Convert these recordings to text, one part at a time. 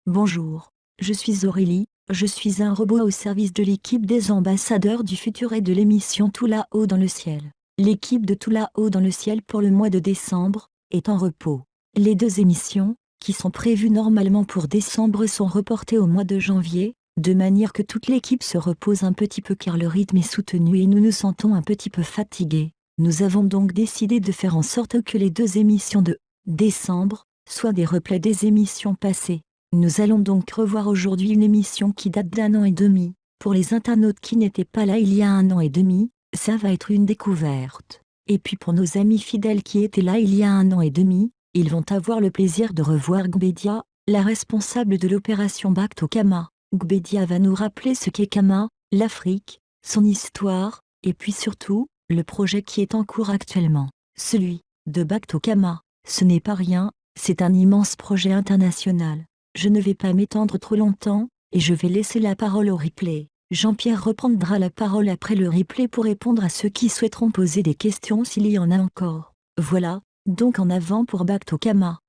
Bonjour, je suis Aurélie, je suis un robot au service de l'équipe des ambassadeurs du futur et de l'émission Tout là-haut dans le ciel. L'équipe de Tout là-haut dans le ciel pour le mois de décembre est en repos. Les deux émissions, qui sont prévues normalement pour décembre, sont reportées au mois de janvier, de manière que toute l'équipe se repose un petit peu car le rythme est soutenu et nous nous sentons un petit peu fatigués. Nous avons donc décidé de faire en sorte que les deux émissions de décembre soient des replays des émissions passées. Nous allons donc revoir aujourd'hui une émission qui date d'1 an et demi. Pour les internautes qui n'étaient pas là il y a 1 an et demi, ça va être une découverte. Et puis pour nos amis fidèles qui étaient là il y a 1 an et demi, ils vont avoir le plaisir de revoir Gbédia, la responsable de l'opération Back to Kama. Gbédia va nous rappeler ce qu'est Kama, l'Afrique, son histoire, et puis surtout, le projet qui est en cours actuellement. Celui de Back to Kama, ce n'est pas rien, c'est un immense projet international. Je ne vais pas m'étendre trop longtemps, et je vais laisser la parole au replay. Jean-Pierre reprendra la parole après le replay pour répondre à ceux qui souhaiteront poser des questions s'il y en a encore. Voilà, donc en avant pour Back to Kama.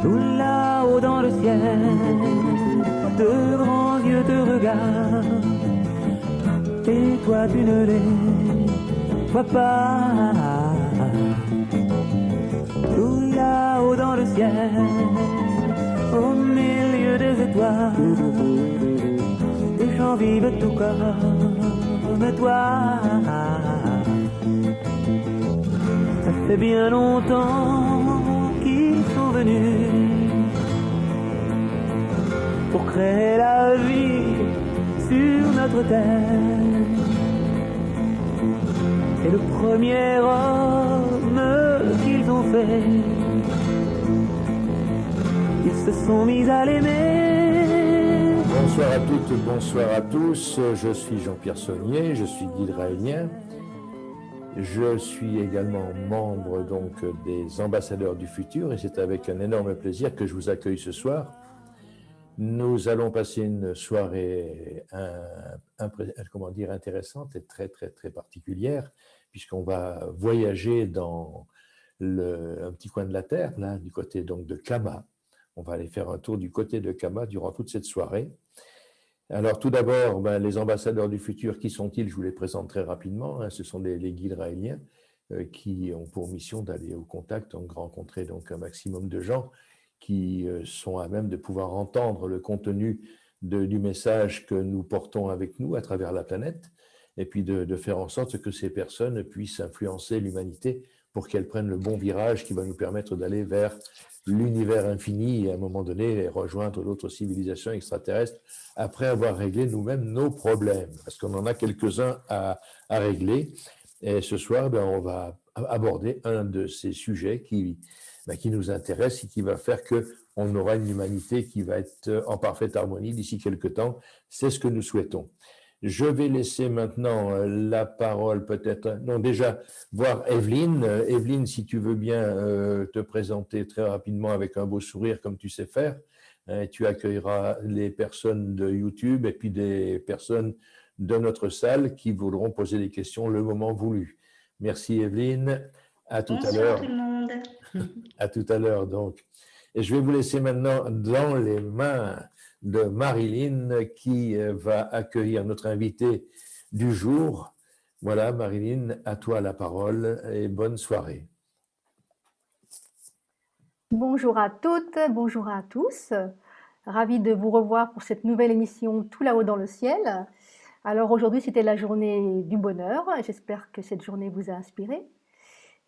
Tout là-haut dans le ciel, de grands yeux te regardent, et toi tu ne les vois pas. Tout là-haut dans le ciel, au milieu des étoiles, des gens vivent tout comme toi. Ça fait bien longtemps qu'ils sont venus pour créer la vie sur notre terre. C'est le premier homme qu'ils ont fait. Ils se sont mis à l'aimer. Bonsoir à toutes, bonsoir à tous. Je suis Jean-Pierre Saunier, je suis guide raélien. Je suis également membre donc des ambassadeurs du futur et c'est avec un énorme plaisir que je vous accueille ce soir. Nous allons passer une soirée intéressante et très particulière puisqu'on va voyager dans un petit coin de la Terre, là, du côté donc de Kama. On va aller faire un tour du côté de Kama durant toute cette soirée. Alors tout d'abord, les ambassadeurs du futur, qui sont-ils? Je vous les présente très rapidement. Ce sont les guides raéliens qui ont pour mission d'aller au contact, donc rencontrer donc un maximum de gens qui sont à même de pouvoir entendre le contenu du message que nous portons avec nous à travers la planète, et puis de faire en sorte que ces personnes puissent influencer l'humanité pour qu'elle prenne le bon virage qui va nous permettre d'aller vers l'univers infini et à un moment donné rejoindre d'autres civilisations extraterrestres après avoir réglé nous-mêmes nos problèmes, parce qu'on en a quelques-uns à régler. Et ce soir, on va aborder un de ces sujets qui nous intéresse et qui va faire qu'on aura une humanité qui va être en parfaite harmonie d'ici quelques temps. C'est ce que nous souhaitons. Je vais laisser maintenant la parole peut-être, non déjà, voir Evelyne. Evelyne, si tu veux bien te présenter très rapidement avec un beau sourire comme tu sais faire. Tu accueilleras les personnes de YouTube et puis des personnes de notre salle qui voudront poser des questions le moment voulu. Merci Evelyne. À tout à l'heure. Bonsoir tout le monde. À tout à l'heure donc. Et je vais vous laisser maintenant dans les mains de Marilyn qui va accueillir notre invité du jour. Voilà Marilyn, à toi la parole et bonne soirée. Bonjour à toutes, bonjour à tous. Ravie de vous revoir pour cette nouvelle émission Tout là-haut dans le ciel. Alors aujourd'hui, c'était la journée du bonheur. J'espère que cette journée vous a inspiré.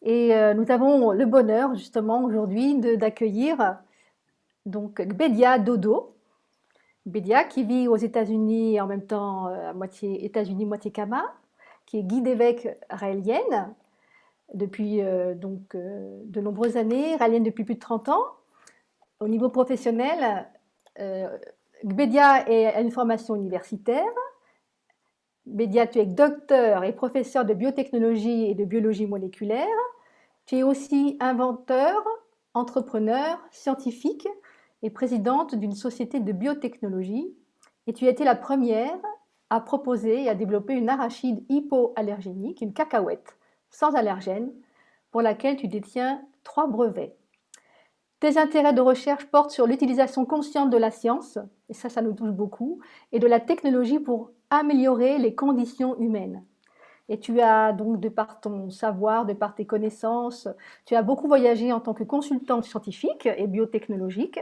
Et nous avons le bonheur justement aujourd'hui d'accueillir donc Gbédia Dodo. Gbédia qui vit aux États-Unis et en même temps à moitié États-Unis, moitié Kama, qui est guide évêque raélienne depuis de nombreuses années, raélienne depuis plus de 30 ans. Au niveau professionnel, Gbédia a une formation universitaire. Gbédia, tu es docteur et professeur de biotechnologie et de biologie moléculaire. Tu es aussi inventeur, entrepreneur, scientifique et présidente d'une société de biotechnologie. Et tu as été la première a proposé et a développé une arachide hypoallergénique, une cacahuète sans allergène, pour laquelle tu détiens 3 brevets. Tes intérêts de recherche portent sur l'utilisation consciente de la science, et ça nous touche beaucoup, et de la technologie pour améliorer les conditions humaines. Et tu as donc, de par ton savoir, de par tes connaissances, tu as beaucoup voyagé en tant que consultante scientifique et biotechnologique,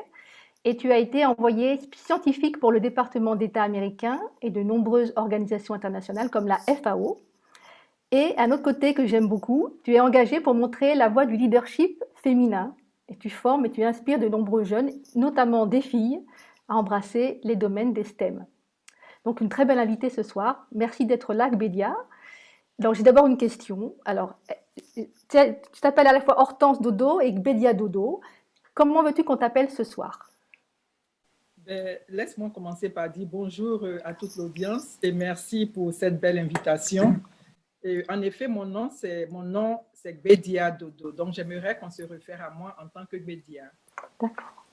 et tu as été envoyé scientifique pour le département d'État américain et de nombreuses organisations internationales comme la FAO. Et un autre côté que j'aime beaucoup, tu es engagé pour montrer la voie du leadership féminin. Et tu formes et tu inspires de nombreux jeunes, notamment des filles, à embrasser les domaines des STEM. Donc une très belle invitée ce soir. Merci d'être là, Gbédia. Alors j'ai d'abord une question. Alors, tu t'appelles à la fois Hortense Dodo et Gbédia Dodo. Comment veux-tu qu'on t'appelle ce soir? Laisse-moi commencer par dire bonjour à toute l'audience et merci pour cette belle invitation. Et en effet, mon nom c'est Gbédia Dodo. Donc, j'aimerais qu'on se réfère à moi en tant que Gbédia. D'accord.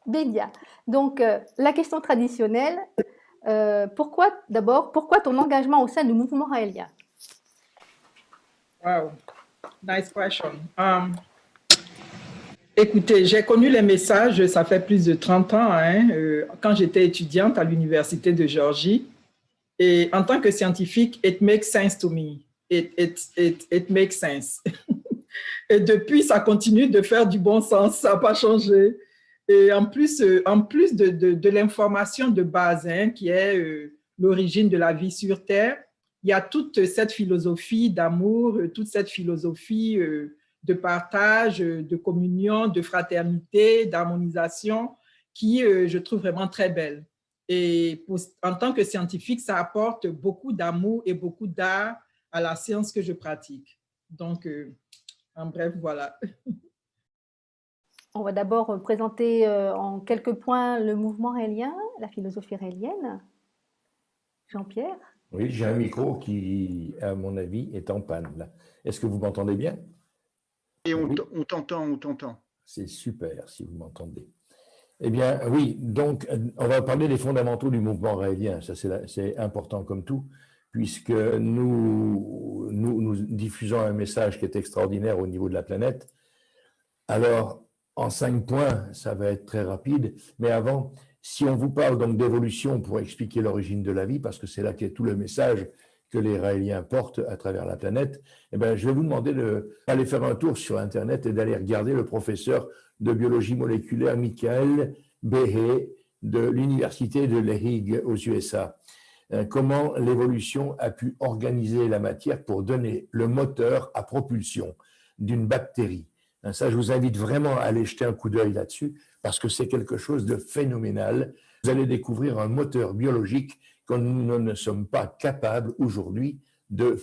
Gbédia. Donc, la question traditionnelle, pourquoi ton engagement au sein du mouvement raélien? Wow, nice question. Écoutez, j'ai connu les messages, ça fait plus de 30 ans, quand j'étais étudiante à l'Université de Géorgie. Et en tant que scientifique, it makes sense to me. It makes sense. Et depuis, ça continue de faire du bon sens, ça n'a pas changé. Et en plus de l'information de base, qui est l'origine de la vie sur Terre, il y a toute cette philosophie d'amour, toute cette philosophie de partage, de communion, de fraternité, d'harmonisation, qui je trouve vraiment très belle. Et en tant que scientifique, ça apporte beaucoup d'amour et beaucoup d'art à la science que je pratique. Donc, en bref, voilà. On va d'abord présenter en quelques points le mouvement raélien, la philosophie raélienne. Jean-Pierre? Oui, j'ai un micro qui, à mon avis, est en panne. Est-ce que vous m'entendez bien? Et on t'entend. C'est super si vous m'entendez. Eh bien, oui, donc on va parler des fondamentaux du mouvement raélien. Ça, c'est important comme tout, puisque nous diffusons un message qui est extraordinaire au niveau de la planète. Alors, en 5 points, ça va être très rapide, mais avant, si on vous parle donc d'évolution pour expliquer l'origine de la vie, parce que c'est là qu'est tout le message que les Raéliens portent à travers la planète, eh bien, je vais vous demander d'aller faire un tour sur Internet et d'aller regarder le professeur de biologie moléculaire Michael Behe de l'Université de Lehigh aux USA. Comment l'évolution a pu organiser la matière pour donner le moteur à propulsion d'une bactérie. Ça, je vous invite vraiment à aller jeter un coup d'œil là-dessus parce que c'est quelque chose de phénoménal. Vous allez découvrir un moteur biologique que nous ne sommes pas capables aujourd'hui de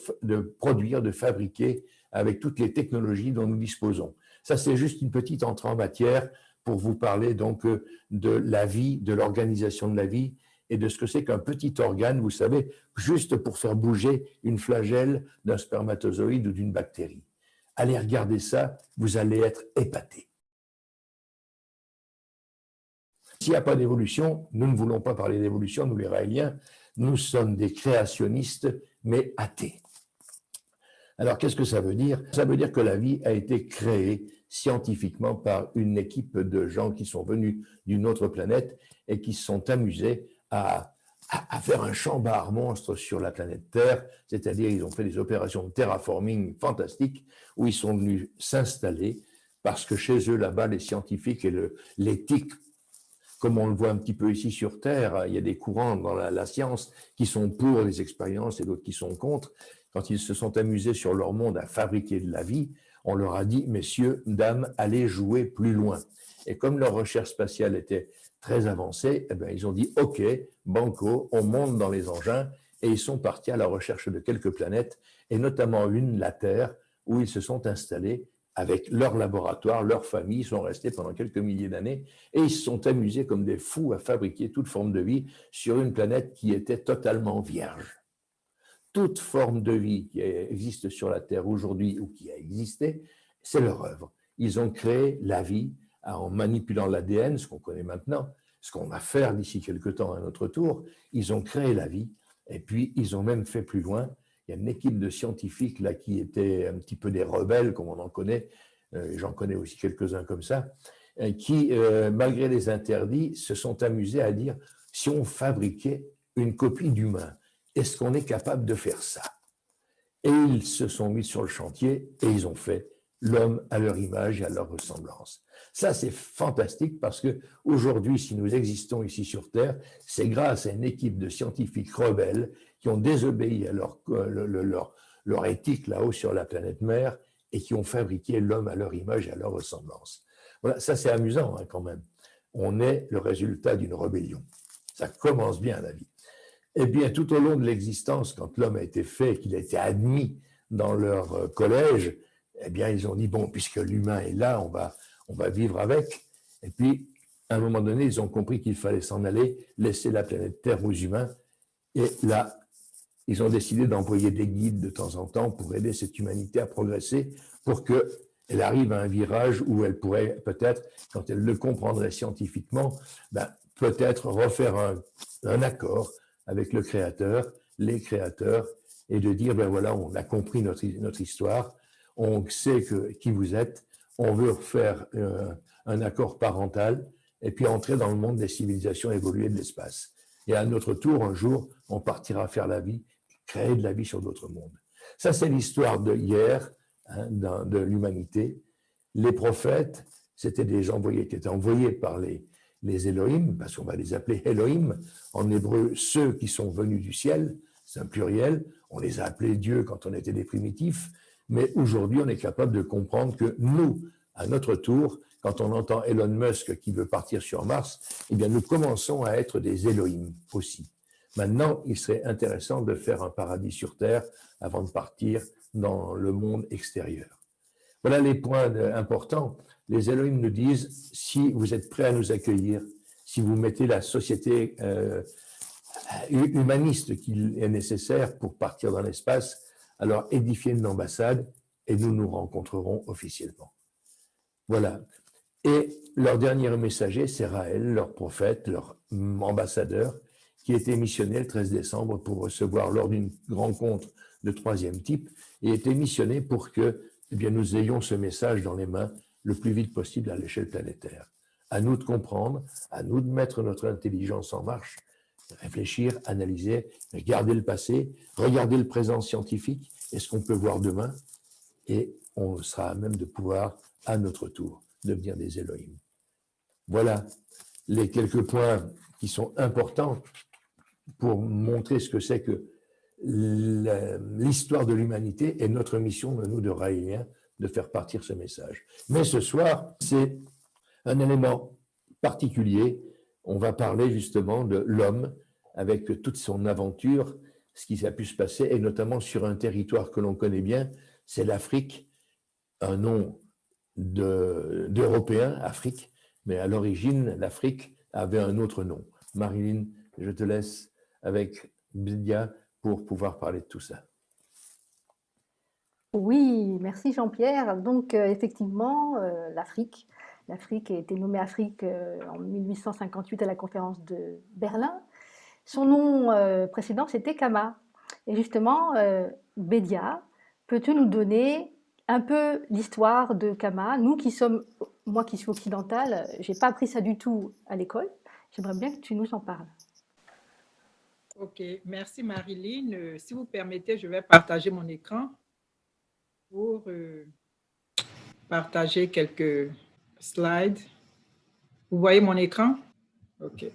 produire, de fabriquer avec toutes les technologies dont nous disposons. Ça, c'est juste une petite entrée en matière pour vous parler donc de la vie, de l'organisation de la vie et de ce que c'est qu'un petit organe, vous savez, juste pour faire bouger une flagelle d'un spermatozoïde ou d'une bactérie. Allez regarder ça, vous allez être épatés. S'il n'y a pas d'évolution, nous ne voulons pas parler d'évolution, nous les Raéliens, nous sommes des créationnistes, mais athées. Alors, qu'est-ce que ça veut dire? Ça veut dire que la vie a été créée scientifiquement par une équipe de gens qui sont venus d'une autre planète et qui se sont amusés à faire un chambard monstre sur la planète Terre, c'est-à-dire ils ont fait des opérations de terraforming fantastiques où ils sont venus s'installer parce que chez eux, là-bas, les scientifiques et l'éthique, comme on le voit un petit peu ici sur Terre, il y a des courants dans la science qui sont pour les expériences et d'autres qui sont contre. Quand ils se sont amusés sur leur monde à fabriquer de la vie, on leur a dit, messieurs, dames, allez jouer plus loin. Et comme leur recherche spatiale était très avancée, eh bien, ils ont dit, OK, banco, on monte dans les engins, et ils sont partis à la recherche de quelques planètes, et notamment une, la Terre, où ils se sont installés avec leur laboratoire, leur famille, ils sont restés pendant quelques milliers d'années, et ils se sont amusés comme des fous à fabriquer toute forme de vie sur une planète qui était totalement vierge. Toute forme de vie qui existe sur la Terre aujourd'hui ou qui a existé, c'est leur œuvre. Ils ont créé la vie en manipulant l'ADN, ce qu'on connaît maintenant, ce qu'on va faire d'ici quelque temps à notre tour. Ils ont créé la vie et puis ils ont même fait plus loin. Il y a une équipe de scientifiques là qui étaient un petit peu des rebelles, comme on en connaît, j'en connais aussi quelques-uns comme ça, qui, malgré les interdits, se sont amusés à dire si on fabriquait une copie d'humain, est-ce qu'on est capable de faire ça? Et ils se sont mis sur le chantier et ils ont fait l'homme à leur image et à leur ressemblance. Ça, c'est fantastique parce qu'aujourd'hui, si nous existons ici sur Terre, c'est grâce à une équipe de scientifiques rebelles qui ont désobéi à leur éthique là-haut sur la planète mère et qui ont fabriqué l'homme à leur image et à leur ressemblance. Voilà, ça c'est amusant quand même. On est le résultat d'une rébellion. Ça commence bien la vie. Eh bien, tout au long de l'existence, quand l'homme a été fait, qu'il a été admis dans leur collège, eh bien, ils ont dit, bon, puisque l'humain est là, on va vivre avec. Et puis, à un moment donné, ils ont compris qu'il fallait s'en aller, laisser la planète Terre aux humains. Et là, ils ont décidé d'envoyer des guides de temps en temps pour aider cette humanité à progresser, pour qu'elle arrive à un virage où elle pourrait peut-être, quand elle le comprendrait scientifiquement, peut-être refaire un accord avec le Créateur, les créateurs, et de dire, voilà, on a compris notre histoire, on sait qui vous êtes, on veut faire un accord parental, et puis entrer dans le monde des civilisations évoluées de l'espace. Et à notre tour, un jour, on partira faire la vie, créer de la vie sur d'autres mondes. Ça, c'est l'histoire de hier, de l'humanité. Les prophètes, c'était des envoyés qui étaient envoyés par les Elohim, parce qu'on va les appeler Elohim, en hébreu, ceux qui sont venus du ciel, c'est un pluriel, on les a appelés Dieu quand on était des primitifs, mais aujourd'hui, on est capable de comprendre que nous, à notre tour, quand on entend Elon Musk qui veut partir sur Mars, eh bien, nous commençons à être des Elohim aussi. Maintenant, il serait intéressant de faire un paradis sur Terre avant de partir dans le monde extérieur. Voilà les points importants. Les Elohim nous disent, si vous êtes prêts à nous accueillir, si vous mettez la société humaniste qu'il est nécessaire pour partir dans l'espace, alors édifiez une ambassade et nous nous rencontrerons officiellement. Voilà. Et leur dernier messager, c'est Raël, leur prophète, leur ambassadeur, qui était missionné le 13 décembre pour recevoir lors d'une rencontre de troisième type, et était missionné pour que nous ayons ce message dans les mains le plus vite possible à l'échelle planétaire. À nous de comprendre, à nous de mettre notre intelligence en marche, réfléchir, analyser, regarder le passé, regarder le présent scientifique et ce qu'on peut voir demain, et on sera à même de pouvoir, à notre tour, devenir des Elohim. Voilà les quelques points qui sont importants pour montrer ce que c'est que l'histoire de l'humanité et notre mission de nous, de Raéliens, de faire partir ce message. Mais ce soir, c'est un élément particulier. On va parler justement de l'homme avec toute son aventure, ce qui a pu se passer, et notamment sur un territoire que l'on connaît bien, c'est l'Afrique, un nom d'Européen, Afrique, mais à l'origine, l'Afrique avait un autre nom. Marilyn, je te laisse avec Bédia pour pouvoir parler de tout ça. Oui, merci Jean-Pierre. Donc, effectivement, l'Afrique a été nommée Afrique en 1858 à la conférence de Berlin. Son nom précédent, c'était Kama. Et justement, Bédia, peux-tu nous donner un peu l'histoire de Kama? Moi qui suis occidentale, je n'ai pas appris ça du tout à l'école. J'aimerais bien que tu nous en parles. Ok, merci Marilyn. Si vous permettez, je vais partager mon écran pour partager quelques slides. Vous voyez mon écran? Ok.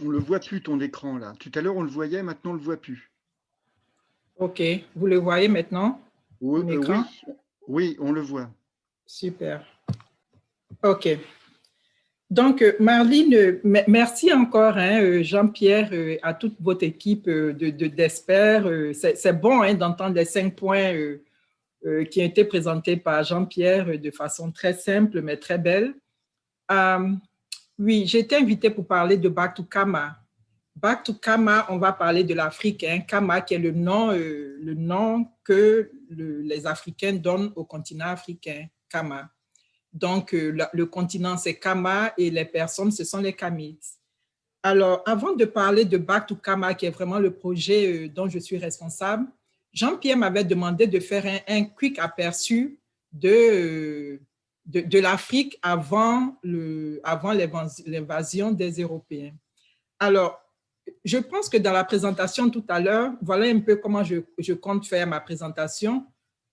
On ne le voit plus, ton écran, là. Tout à l'heure, on le voyait, maintenant, on ne le voit plus. Ok, vous le voyez maintenant? Oui, oui, on le voit. Super. Ok. Donc, Marlene, merci encore, Jean-Pierre, à toute votre équipe d'experts. C'est bon d'entendre les 5 points qui ont été présentés par Jean-Pierre de façon très simple, mais très belle. Oui, j'ai été invitée pour parler de Back to Kama. Back to Kama, on va parler de l'Afrique. Kama, qui est le nom que les Africains donnent au continent africain, Kama. Donc, le continent, c'est Kama et les personnes, ce sont les Kamites. Alors, avant de parler de Back to Kama, qui est vraiment le projet dont je suis responsable, Jean-Pierre m'avait demandé de faire un quick aperçu de l'Afrique avant l'invasion des Européens. Alors, je pense que dans la présentation tout à l'heure, voilà un peu comment je compte faire ma présentation.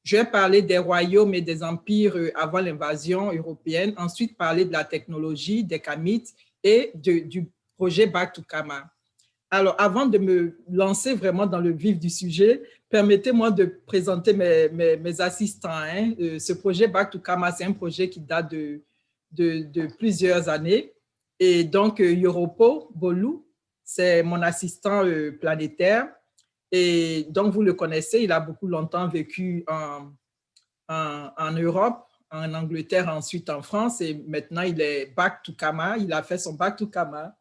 Je vais parler des royaumes et des empires avant l'invasion européenne, ensuite parler de la technologie, des Kamites et du projet Back to Kama. Alors, avant de me lancer vraiment dans le vif du sujet, permettez-moi de présenter mes assistants. Hein. Ce projet Back to Kama, c'est un projet qui date de plusieurs années. Et donc, Yoropo Bolu, c'est mon assistant planétaire. Et donc, vous le connaissez, il a beaucoup longtemps vécu en Europe, en Angleterre, ensuite en France. Et maintenant, il est Back to Kama. Il a fait son Back to Kama.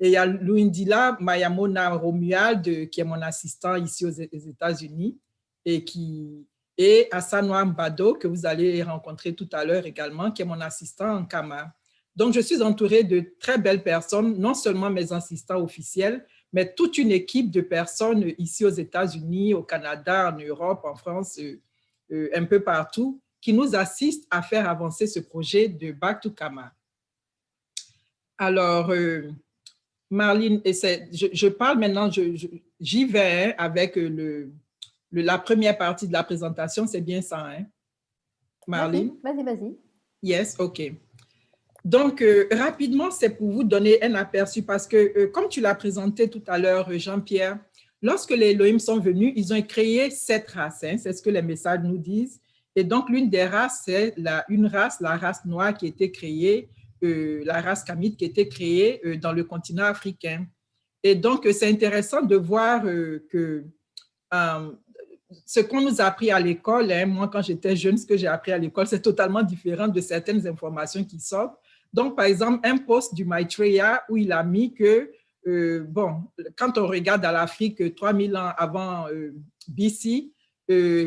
Et il y a Luindila Mayamona Romuald, qui est mon assistant ici aux États-Unis, et Asanwa Mbado, que vous allez rencontrer tout à l'heure également, qui est mon assistant en Kama. Donc, je suis entourée de très belles personnes, non seulement mes assistants officiels, mais toute une équipe de personnes ici aux États-Unis, au Canada, en Europe, en France, un peu partout, qui nous assistent à faire avancer ce projet de Back to Kama. Alors, Marlene, je parle maintenant, j'y vais avec la première partie de la présentation, c'est bien ça, hein? Marlene? Vas-y. Yes, OK. Donc, rapidement, c'est pour vous donner un aperçu parce que, comme tu l'as présenté tout à l'heure, Jean-Pierre, lorsque les Elohim sont venus, ils ont créé 7 races, hein, c'est ce que les messages nous disent. Et donc, l'une des races, c'est la race noire qui a été créée, la race Kamite qui a été créée dans le continent africain. Et donc, c'est intéressant de voir que ce qu'on nous a appris à l'école, hein, moi, quand j'étais jeune, ce que j'ai appris à l'école, c'est totalement différent de certaines informations qui sortent. Donc, par exemple, un post du Maitreya où il a mis que, bon, quand on regarde à l'Afrique 3000 ans avant BC,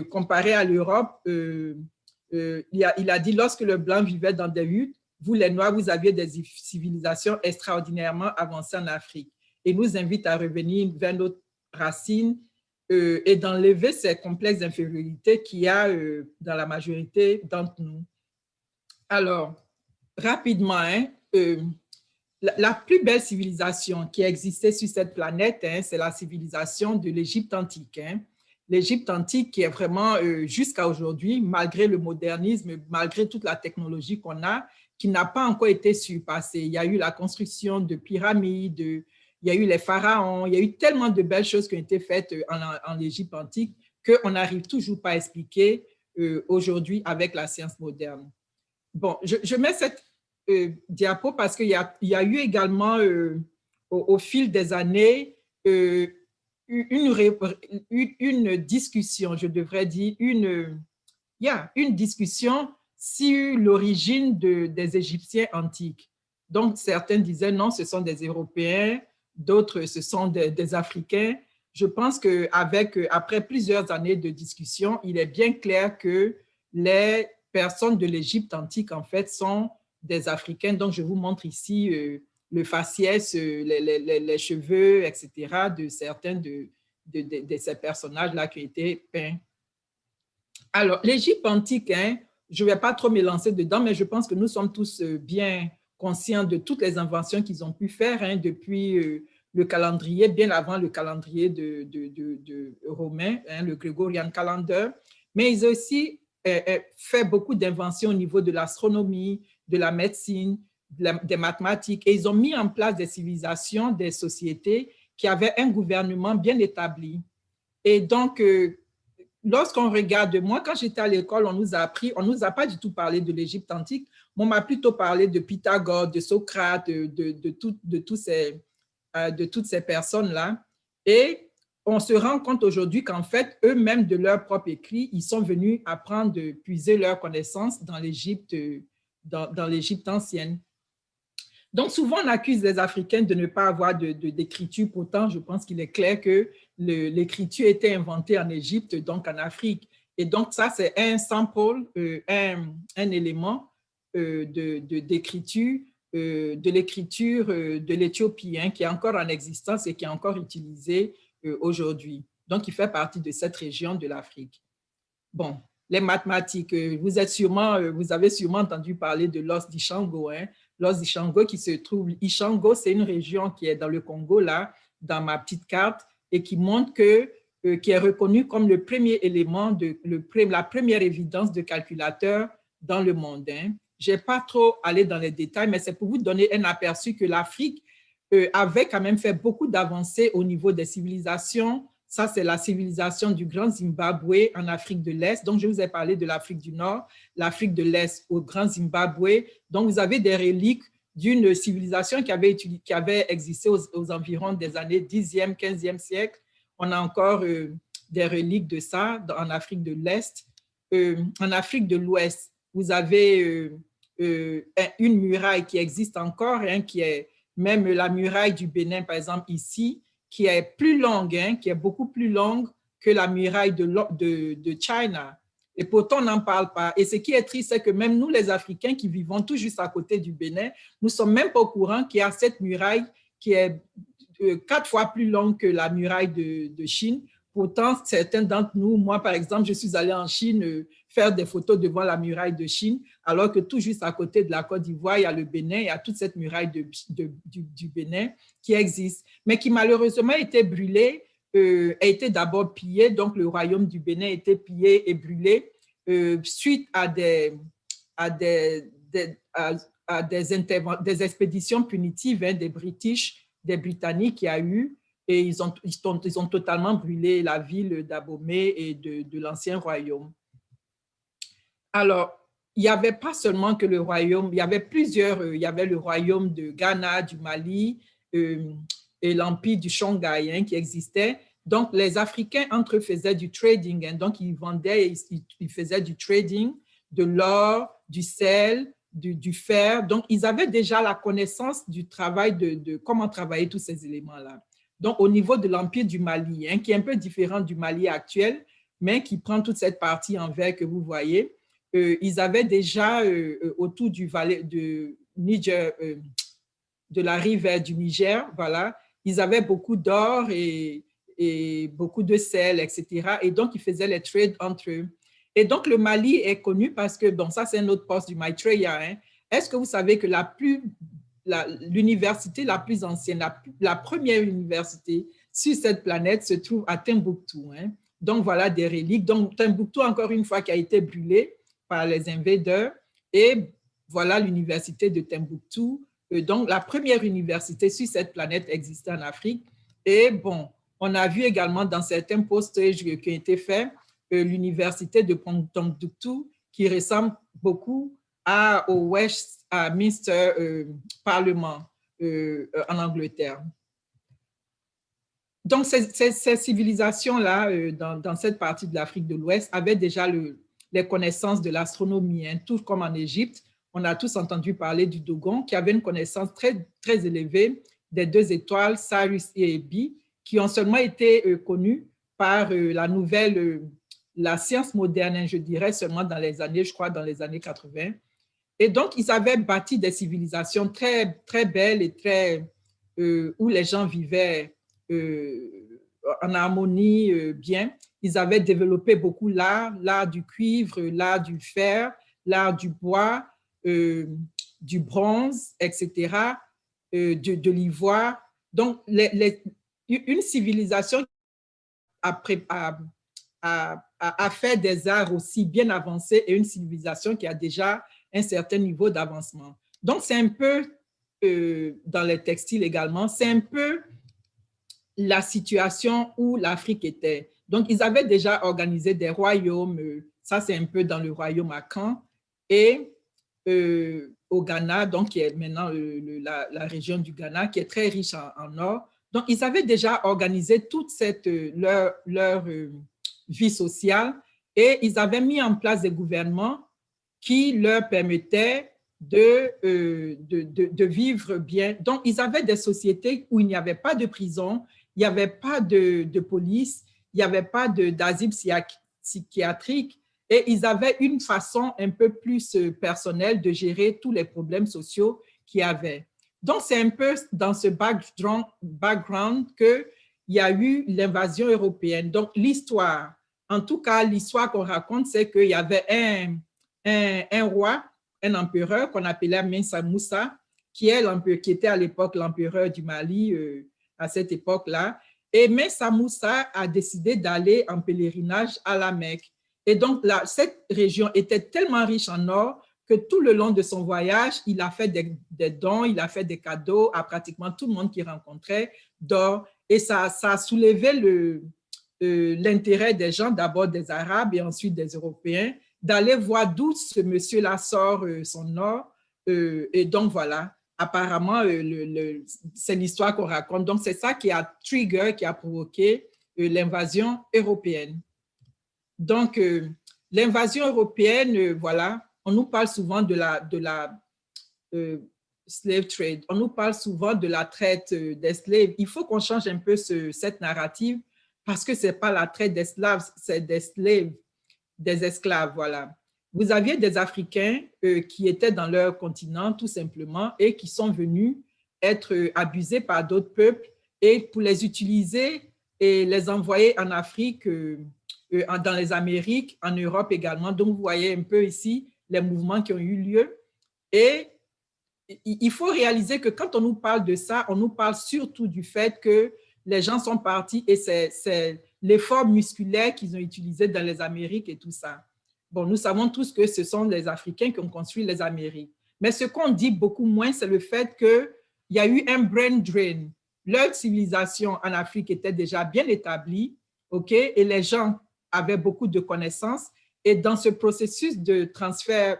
comparé à l'Europe, il a dit, lorsque le blanc vivait dans des huttes, vous, les Noirs, vous aviez des civilisations extraordinairement avancées en Afrique. Et nous invite à revenir vers notre racine et d'enlever ces complexes d'infériorité qu'il y a dans la majorité d'entre nous. Alors, rapidement, hein, la plus belle civilisation qui a existé sur cette planète, hein, c'est la civilisation de l'Égypte antique. Hein. L'Égypte antique qui est vraiment, jusqu'à aujourd'hui, malgré le modernisme, malgré toute la technologie qu'on a, qui n'a pas encore été surpassée. Il y a eu la construction de pyramides, il y a eu les pharaons, il y a eu tellement de belles choses qui ont été faites en Égypte antique qu'on n'arrive toujours pas à expliquer aujourd'hui avec la science moderne. Bon, je mets cette diapo parce qu'il y a eu également, au fil des années, une discussion, je devrais dire, une discussion sur l'origine des Égyptiens antiques. Donc, certains disaient non, ce sont des Européens, d'autres, ce sont des Africains. Je pense qu'après plusieurs années de discussion, il est bien clair que les personnes de l'Égypte antique, en fait, sont des Africains. Donc, je vous montre ici le faciès, les cheveux, etc., de certains de ces personnages-là qui ont été peints. Alors, l'Égypte antique, hein, je ne vais pas trop me lancer dedans, mais je pense que nous sommes tous bien conscients de toutes les inventions qu'ils ont pu faire hein, depuis le calendrier, bien avant le calendrier de romain, hein, le Gregorian Calendar. Mais ils ont aussi fait beaucoup d'inventions au niveau de l'astronomie, de la médecine, des mathématiques, et ils ont mis en place des civilisations, des sociétés qui avaient un gouvernement bien établi. Et donc, lorsqu'on regarde, moi, quand j'étais à l'école, on nous a pas du tout parlé de l'Égypte antique, mais on m'a plutôt parlé de Pythagore, de Socrate, de toutes ces personnes-là. Et on se rend compte aujourd'hui qu'en fait, eux-mêmes, de leur propre écrit, ils sont venus apprendre de puiser leurs connaissances dans l'Égypte ancienne. Donc, souvent, on accuse les Africains de ne pas avoir d'écriture. Pourtant, je pense qu'il est clair que l'écriture était inventée en Égypte, donc en Afrique. Et donc, ça, c'est un sample, un élément d'écriture de l'écriture de l'Éthiopie, hein, qui est encore en existence et qui est encore utilisée aujourd'hui. Donc, il fait partie de cette région de l'Afrique. Bon, les mathématiques, vous avez sûrement entendu parler de l'os d'Ishango. Hein. L'os d'Ishango qui se trouve, Ishango, c'est une région qui est dans le Congo, là, dans ma petite carte, et qui montre qui est reconnue comme le premier élément, la première évidence de calculateur dans le monde. Hein. Je n'ai pas trop allé dans les détails, mais c'est pour vous donner un aperçu que l'Afrique avait quand même fait beaucoup d'avancées au niveau des civilisations. Ça, c'est la civilisation du Grand Zimbabwe en Afrique de l'Est. Donc, je vous ai parlé de l'Afrique du Nord, l'Afrique de l'Est au Grand Zimbabwe. Donc, vous avez des reliques d'une civilisation qui avait existé aux environs des années 10e, 15e siècle. On a encore des reliques de ça en Afrique de l'Est. En Afrique de l'Ouest, vous avez une muraille qui existe encore, hein, qui est même la muraille du Bénin, par exemple, ici, qui est plus longue, hein, qui est beaucoup plus longue que la muraille de China. Et pourtant, on n'en parle pas. Et ce qui est triste, c'est que même nous, les Africains qui vivons tout juste à côté du Bénin, nous ne sommes même pas au courant qu'il y a cette muraille qui est 4 fois plus longue que la muraille de Chine. Pourtant, certains d'entre nous, moi par exemple, je suis allée en Chine faire des photos devant la muraille de Chine, alors que tout juste à côté de la Côte d'Ivoire, il y a le Bénin, il y a toute cette muraille du Bénin qui existe, mais qui malheureusement a été brûlée, a été d'abord pillée, donc le royaume du Bénin a été pillé et brûlé suite à des expéditions punitives, hein, des Britanniques qui a eu. Et ils ont totalement brûlé la ville d'Abomey et de l'ancien royaume. Alors, il n'y avait pas seulement que le royaume, il y avait plusieurs, il y avait le royaume de Ghana, du Mali et l'empire du Songhai, hein, qui existait. Donc, les Africains entre eux faisaient du trading, hein, donc ils vendaient, ils faisaient du trading, de l'or, du sel, du fer. Donc, ils avaient déjà la connaissance du travail, de comment travailler tous ces éléments-là. Donc, au niveau de l'Empire du Mali, hein, qui est un peu différent du Mali actuel, mais qui prend toute cette partie en vert que vous voyez, ils avaient déjà autour du Valais de Niger, de la rive du Niger, voilà, ils avaient beaucoup d'or et beaucoup de sel, etc. Et donc, ils faisaient les trades entre eux. Et donc, le Mali est connu parce que, bon, ça, c'est un autre poste du Maitreya. Hein. Est-ce que vous savez que l'université la plus ancienne, la première université sur cette planète se trouve à Timbuktu. Hein. Donc, voilà des reliques. Donc, Timbuktu, encore une fois, qui a été brûlée par les invaders. Et voilà l'université de Timbuktu. Donc, la première université sur cette planète existait en Afrique. Et bon, on a vu également dans certains postes qui ont été faits, l'université de Timbuktu qui ressemble beaucoup au Westminster Parlement en Angleterre. Donc, ces civilisations-là, dans cette partie de l'Afrique de l'Ouest, avaient déjà les connaissances de l'astronomie, hein, tout comme en Égypte. On a tous entendu parler du Dogon, qui avait une connaissance très, très élevée des 2 étoiles, Sirius et Ebi, qui ont seulement été connues par la science moderne, hein, je dirais, seulement dans les années, je crois, dans les années 80. Et donc, ils avaient bâti des civilisations très, très belles et très, où les gens vivaient en harmonie bien. Ils avaient développé beaucoup l'art du cuivre, l'art du fer, l'art du bois, du bronze, etc., de l'ivoire. Donc, une civilisation a fait des arts aussi bien avancés et une civilisation qui a déjà un certain niveau d'avancement. Donc, c'est un peu, dans les textiles également, c'est un peu la situation où l'Afrique était. Donc, ils avaient déjà organisé des royaumes, ça c'est un peu dans le royaume Akan, et au Ghana, donc qui est maintenant la région du Ghana, qui est très riche en or. Donc, ils avaient déjà organisé toute leur vie sociale et ils avaient mis en place des gouvernements qui leur permettaient de vivre bien. Donc, ils avaient des sociétés où il n'y avait pas de prison, il n'y avait pas de police, il n'y avait pas d'asile psychiatrique et ils avaient une façon un peu plus personnelle de gérer tous les problèmes sociaux qu'il y avait. Donc, c'est un peu dans ce background qu'il y a eu l'invasion européenne. Donc, l'histoire, en tout cas, l'histoire qu'on raconte, c'est qu'il y avait un roi, un empereur qu'on appelait Mensa Moussa, qui était à l'époque l'empereur du Mali à cette époque-là. Et Mensa Moussa a décidé d'aller en pèlerinage à la Mecque. Et donc, cette région était tellement riche en or que tout le long de son voyage, il a fait des dons, il a fait des cadeaux à pratiquement tout le monde qu'il rencontrait d'or. Et ça a soulevé l'intérêt des gens, d'abord des Arabes et ensuite des Européens, d'aller voir d'où ce monsieur-là sort son or. Et donc, voilà, apparemment, c'est l'histoire qu'on raconte. Donc, c'est ça qui a provoqué l'invasion européenne. Donc, l'invasion européenne, voilà, on nous parle souvent de la slave trade, on nous parle souvent de la traite des slaves. Il faut qu'on change un peu cette narrative parce que ce n'est pas la traite des slaves, c'est des slaves, des esclaves, voilà. Vous aviez des Africains qui étaient dans leur continent, tout simplement, et qui sont venus être abusés par d'autres peuples et pour les utiliser et les envoyer en Afrique, dans les Amériques, en Europe également. Donc, vous voyez un peu ici les mouvements qui ont eu lieu. Et il faut réaliser que quand on nous parle de ça, on nous parle surtout du fait que les gens sont partis et c'est l'effort musculaire qu'ils ont utilisé dans les Amériques et tout ça. Bon, nous savons tous que ce sont les Africains qui ont construit les Amériques. Mais ce qu'on dit beaucoup moins, c'est le fait qu'il y a eu un brain drain. Leur civilisation en Afrique était déjà bien établie, OK? Et les gens avaient beaucoup de connaissances. Et dans ce processus de transfert,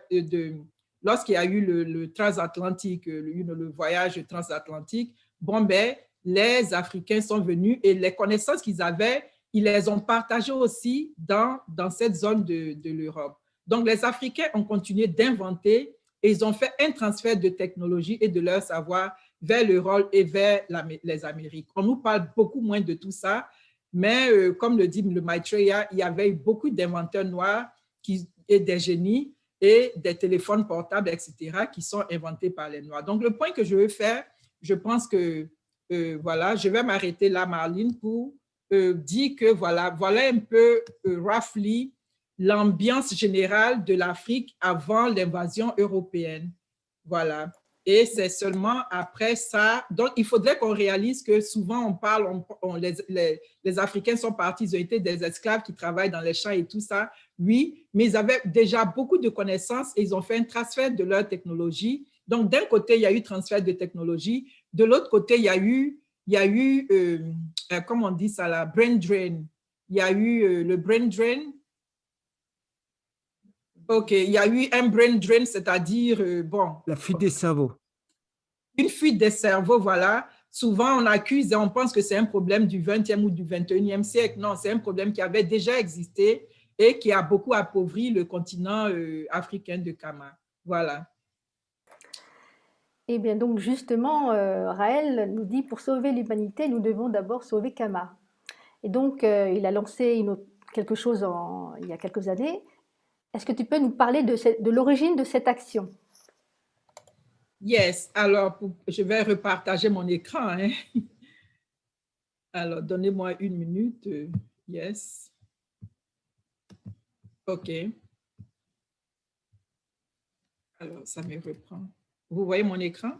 lorsqu'il y a eu le transatlantique, le voyage transatlantique, bon, ben, les Africains sont venus et les connaissances qu'ils avaient, ils les ont partagées aussi dans cette zone de l'Europe. Donc, les Africains ont continué d'inventer et ils ont fait un transfert de technologie et de leur savoir vers l'Europe et vers les Amériques. On nous parle beaucoup moins de tout ça, mais comme le dit le Maitreya, il y avait eu beaucoup d'inventeurs noirs et des génies et des téléphones portables, etc., qui sont inventés par les Noirs. Donc, le point que je veux faire, je pense que, voilà, je vais m'arrêter là, Marlene, pour dire que voilà un peu, roughly, l'ambiance générale de l'Afrique avant l'invasion européenne. Voilà. Et c'est seulement après ça, donc il faudrait qu'on réalise que souvent on parle, les Africains sont partis, ils ont été des esclaves qui travaillent dans les champs et tout ça, oui, mais ils avaient déjà beaucoup de connaissances et ils ont fait un transfert de leur technologie. Donc d'un côté, il y a eu transfert de technologie, de l'autre côté, il y a eu comment on dit ça là, brain drain. Il y a eu le brain drain. OK, il y a eu un brain drain, c'est-à-dire, bon… La fuite des cerveaux. Une fuite des cerveaux, voilà. Souvent, on accuse et on pense que c'est un problème du 20e ou du 21e siècle. Non, c'est un problème qui avait déjà existé et qui a beaucoup appauvri le continent africain de Kama. Voilà. Eh bien, donc justement, Raël nous dit, pour sauver l'humanité, nous devons d'abord sauver Kama. Et donc, il a lancé quelque chose il y a quelques années. Est-ce que tu peux nous parler de l'origine de cette action? Yes, alors je vais repartager mon écran. Hein. Alors, donnez-moi une minute. Yes. OK. Alors, ça me reprend. Vous voyez mon écran?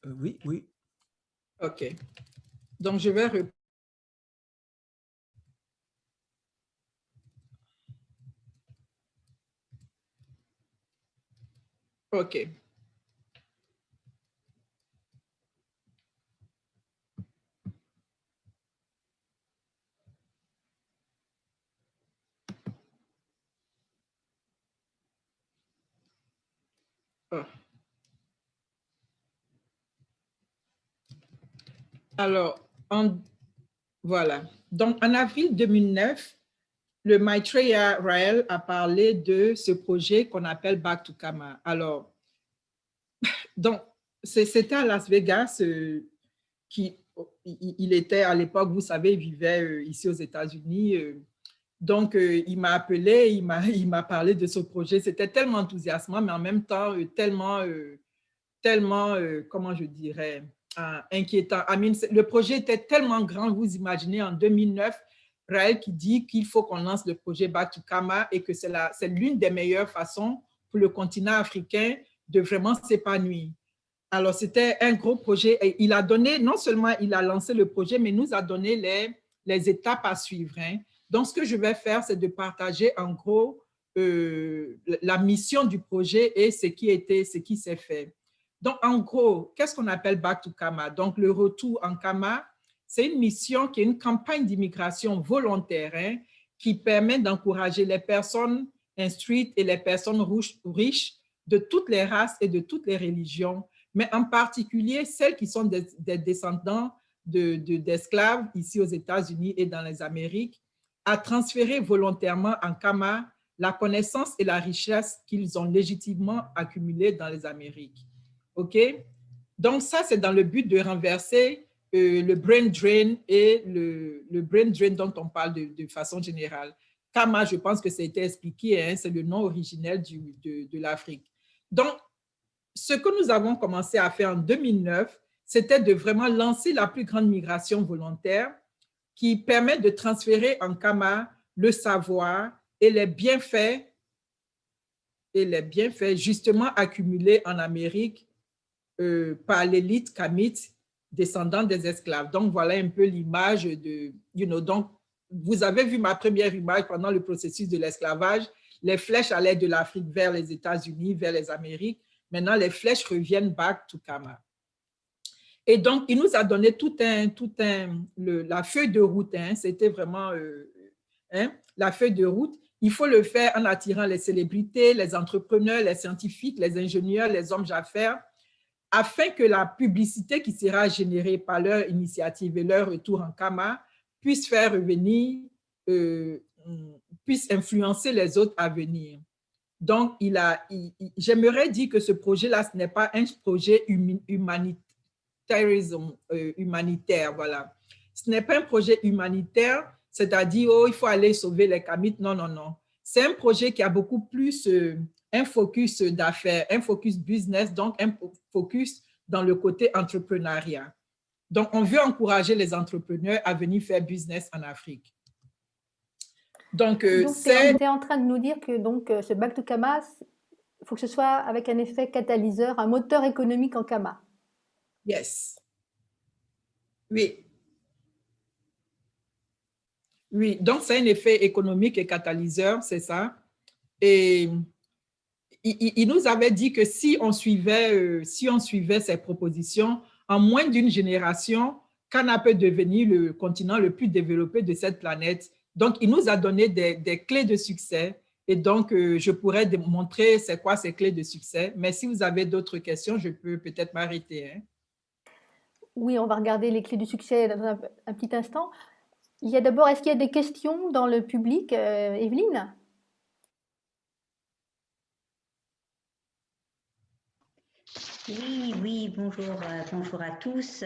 Oui, oui. OK. Donc, je vais reprendre. OK. Oh. Alors, voilà. Donc, en avril 2009, le Maitreya Raël a parlé de ce projet qu'on appelle Back to Kama. Alors, donc, c'était à Las Vegas, il était à l'époque, vous savez, il vivait ici aux États-Unis. Donc, il m'a appelé, il m'a parlé de ce projet. C'était tellement enthousiasmant, mais en même temps, tellement, comment je dirais, inquiétant. Le projet était tellement grand, vous imaginez, en 2009, Raël qui dit qu'il faut qu'on lance le projet Back to Kama et que c'est l'une des meilleures façons pour le continent africain de vraiment s'épanouir. Alors, c'était un gros projet et il a donné, non seulement il a lancé le projet, mais nous a donné les étapes à suivre. Hein. Donc, ce que je vais faire, c'est de partager en gros la mission du projet et ce qui s'est fait. Donc, en gros, qu'est-ce qu'on appelle Back to Kama? Donc, le retour en Kama, c'est une mission qui est une campagne d'immigration volontaire hein, qui permet d'encourager les personnes instruites et les personnes riches de toutes les races et de toutes les religions, mais en particulier celles qui sont des descendants d'esclaves ici aux États-Unis et dans les Amériques, à transférer volontairement en Kama la connaissance et la richesse qu'ils ont légitimement accumulées dans les Amériques. OK? Donc, ça, c'est dans le but de renverser le brain drain et le brain drain dont on parle de façon générale. Kama, je pense que ça a été expliqué, hein, c'est le nom originel de l'Afrique. Donc, ce que nous avons commencé à faire en 2009, c'était de vraiment lancer la plus grande migration volontaire qui permet de transférer en Kama le savoir et les bienfaits justement accumulés en Amérique par l'élite kamite descendant des esclaves. Donc, voilà un peu l'image de, donc, vous avez vu ma première image pendant le processus de l'esclavage. Les flèches allaient de l'Afrique vers les États-Unis, vers les Amériques. Maintenant, les flèches reviennent back to Kama. Et donc, il nous a donné la feuille de route. Hein, c'était vraiment la feuille de route. Il faut le faire en attirant les célébrités, les entrepreneurs, les scientifiques, les ingénieurs, les hommes d'affaires, afin que la publicité qui sera générée par leur initiative et leur retour en Kama puisse faire revenir, puisse influencer les autres à venir. Donc, j'aimerais dire que ce projet-là, ce n'est pas un projet humanitaire, voilà. Ce n'est pas un projet humanitaire, c'est-à-dire, oh, il faut aller sauver les Kamites. Non, non, non. C'est un projet qui a beaucoup plus un focus d'affaires, un focus business, donc un focus dans le côté entrepreneuriat. Donc, on veut encourager les entrepreneurs à venir faire business en Afrique. Donc, tu es en train de nous dire que donc, ce Back to Kama, il faut que ce soit avec un effet catalyseur, un moteur économique en Kama. Yes. Oui. Oui, donc c'est un effet économique et catalyseur, c'est ça. Et il nous avait dit que si on suivait ces propositions, en moins d'une génération, Ghana peut devenir le continent le plus développé de cette planète. Donc, il nous a donné des clés de succès. Et donc, je pourrais montrer c'est quoi ces clés de succès. Mais si vous avez d'autres questions, je peux peut-être m'arrêter. Hein. Oui, on va regarder les clés du succès dans un petit instant. Il y a d'abord, est-ce qu'il y a des questions dans le public, Evelyne? Oui, bonjour à tous.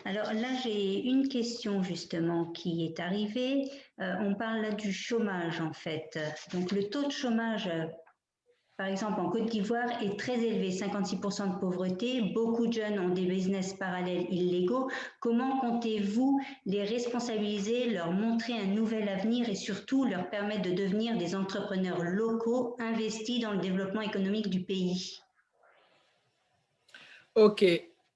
Alors là, j'ai une question justement qui est arrivée. On parle là du chômage en fait. Donc le taux de chômage, par exemple en Côte d'Ivoire, est très élevé, 56% de pauvreté. Beaucoup de jeunes ont des business parallèles illégaux. Comment comptez-vous les responsabiliser, leur montrer un nouvel avenir et surtout leur permettre de devenir des entrepreneurs locaux investis dans le développement économique du pays? OK.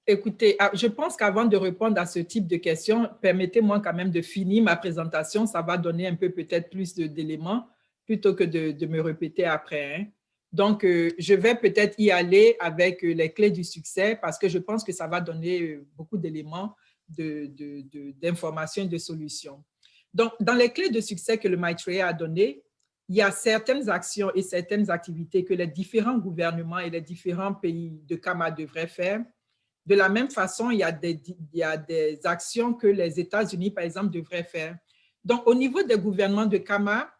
Écoutez, je pense qu'avant de répondre à ce type de questions, permettez-moi quand même de finir ma présentation. Ça va donner un peu peut-être plus d'éléments plutôt que de me répéter après. Hein. Donc, je vais peut-être y aller avec les clés du succès parce que je pense que ça va donner beaucoup d'éléments d'informations et de solutions. Donc, dans les clés de succès que le Maitreya a données, il y a certaines actions et certaines activités que les différents gouvernements et les différents pays de Kama devraient faire. De la même façon, il y a des actions que les États-Unis, par exemple, devraient faire. Donc, au niveau des gouvernements de Kama,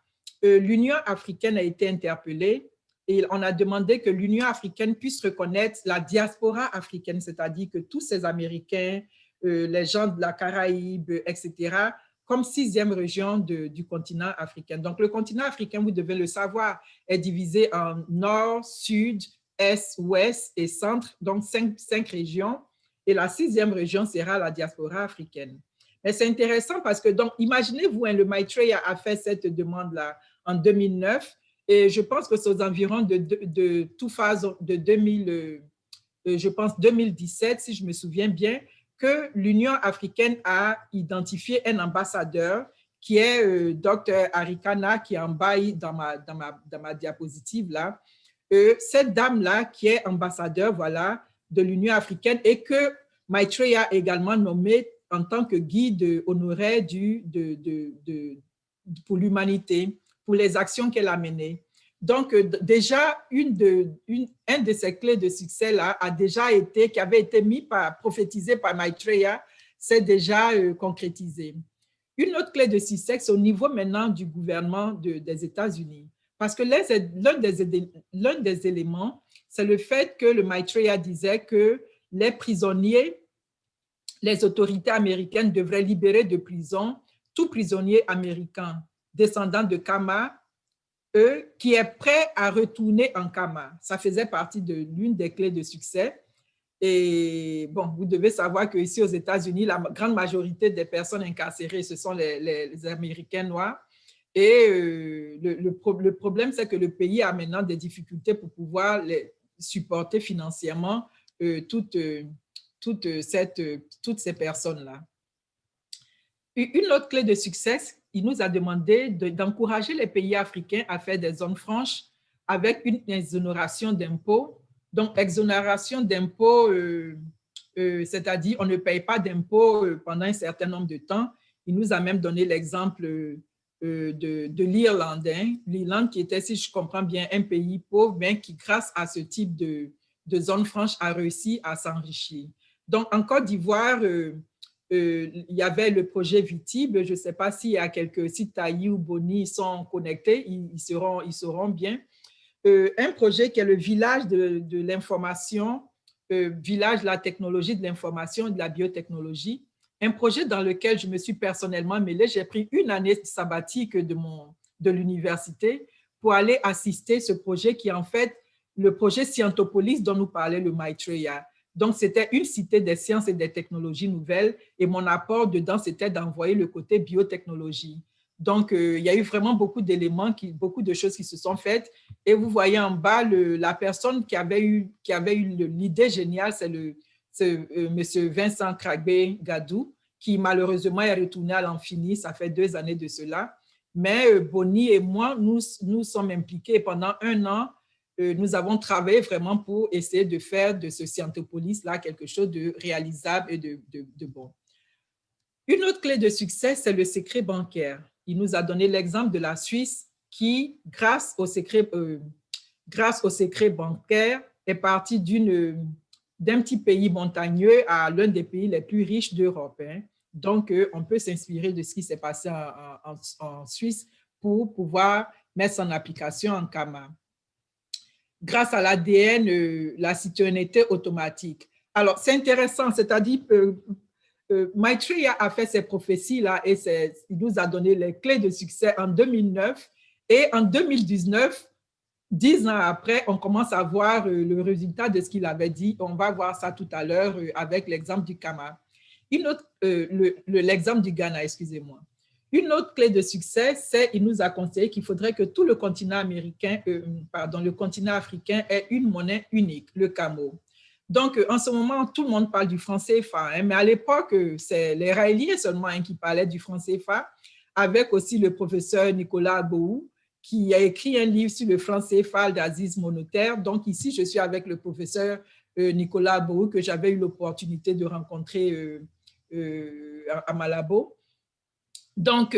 l'Union africaine a été interpellée et on a demandé que l'Union africaine puisse reconnaître la diaspora africaine, c'est-à-dire que tous ces Américains, les gens de la Caraïbe, etc., comme 6e région du continent africain. Donc, le continent africain, vous devez le savoir, est divisé en nord, sud, est, ouest et centre, donc 5 régions. Et la 6e région sera la diaspora africaine. Mais c'est intéressant parce que, donc, imaginez-vous, hein, le Maitreya a fait cette demande-là en 2009 et je pense que c'est aux environs de toute phase de 2000, je pense 2017, si je me souviens bien, que l'Union africaine a identifié un ambassadeur qui est Dr. Arikana, qui est en bas dans ma diapositive là. Cette dame-là qui est ambassadeur, voilà, de l'Union africaine et que Maitreya a également nommé en tant que guide honoraire pour l'humanité, pour les actions qu'elle a menées. Donc, déjà, un de ces clés de succès là a déjà été, qui avait été prophétisé par Maitreya, c'est déjà concrétisé. Une autre clé de succès, c'est au niveau maintenant du gouvernement des États-Unis. Parce que l'un des éléments, c'est le fait que le Maitreya disait que les prisonniers, les autorités américaines devraient libérer de prison tout prisonnier américain descendant de Kama, qui est prêt à retourner en Kama. Ça faisait partie de l'une des clés de succès. Et bon, vous devez savoir qu'ici aux États-Unis, la grande majorité des personnes incarcérées, ce sont les Américains noirs. Et le problème, c'est que le pays a maintenant des difficultés pour pouvoir supporter financièrement toutes ces personnes-là. Une autre clé de succès, il nous a demandé d'encourager les pays africains à faire des zones franches avec une exonération d'impôts. Donc, exonération d'impôts, c'est-à-dire on ne paye pas d'impôts pendant un certain nombre de temps. Il nous a même donné l'exemple de l'Irlande. L'Irlande qui était, si je comprends bien, un pays pauvre, mais qui, grâce à ce type de zone franche, a réussi à s'enrichir. Donc, en Côte d'Ivoire, il y avait le projet Vitible. Je ne sais pas s'il y a quelques sites Tailly ou Boni sont connectés, ils seront bien. Un projet qui est le village de l'information, village de la technologie, de l'information et de la biotechnologie. Un projet dans lequel je me suis personnellement mêlée. J'ai pris une année sabbatique de l'université pour aller assister ce projet qui est en fait le projet Scientopolis dont nous parlait le Maitreya. Donc, c'était une cité des sciences et des technologies nouvelles et mon apport dedans, c'était d'envoyer le côté biotechnologie. Donc, il y a eu vraiment beaucoup d'éléments, beaucoup de choses qui se sont faites. Et vous voyez en bas, la personne qui avait eu l'idée géniale, c'est M. Vincent Kragbe Gadou, qui malheureusement est retourné à l'infini, ça fait 2 années de cela. Mais Boni et moi, nous sommes impliqués pendant 1 an. Nous avons travaillé vraiment pour essayer de faire de ce Scientopolis-là quelque chose de réalisable et de bon. Une autre clé de succès, c'est le secret bancaire. Il nous a donné l'exemple de la Suisse qui, grâce au secret bancaire, est partie d'un petit pays montagneux à l'un des pays les plus riches d'Europe. Donc, on peut s'inspirer de ce qui s'est passé en Suisse pour pouvoir mettre en application en Kama. Grâce à l'ADN, la citoyenneté automatique. Alors, c'est intéressant, c'est-à-dire Maitreya a fait ces prophéties-là et il nous a donné les clés de succès en 2009. Et en 2019, 10 ans après, on commence à voir le résultat de ce qu'il avait dit. On va voir ça tout à l'heure avec l'exemple du Kama. L'exemple du Ghana, excusez-moi. Une autre clé de succès, c'est qu'il nous a conseillé qu'il faudrait que tout le continent américain, le continent africain ait une monnaie unique, le CAMO. Donc, en ce moment, tout le monde parle du franc CFA, mais à l'époque, c'est les Raéliens seulement qui parlaient du franc CFA, avec aussi le professeur Nicolas Abou, qui a écrit un livre sur le franc CFA d'Aziz Monotaire. Donc, ici, je suis avec le professeur Nicolas Abou, que j'avais eu l'opportunité de rencontrer à Malabo. Donc,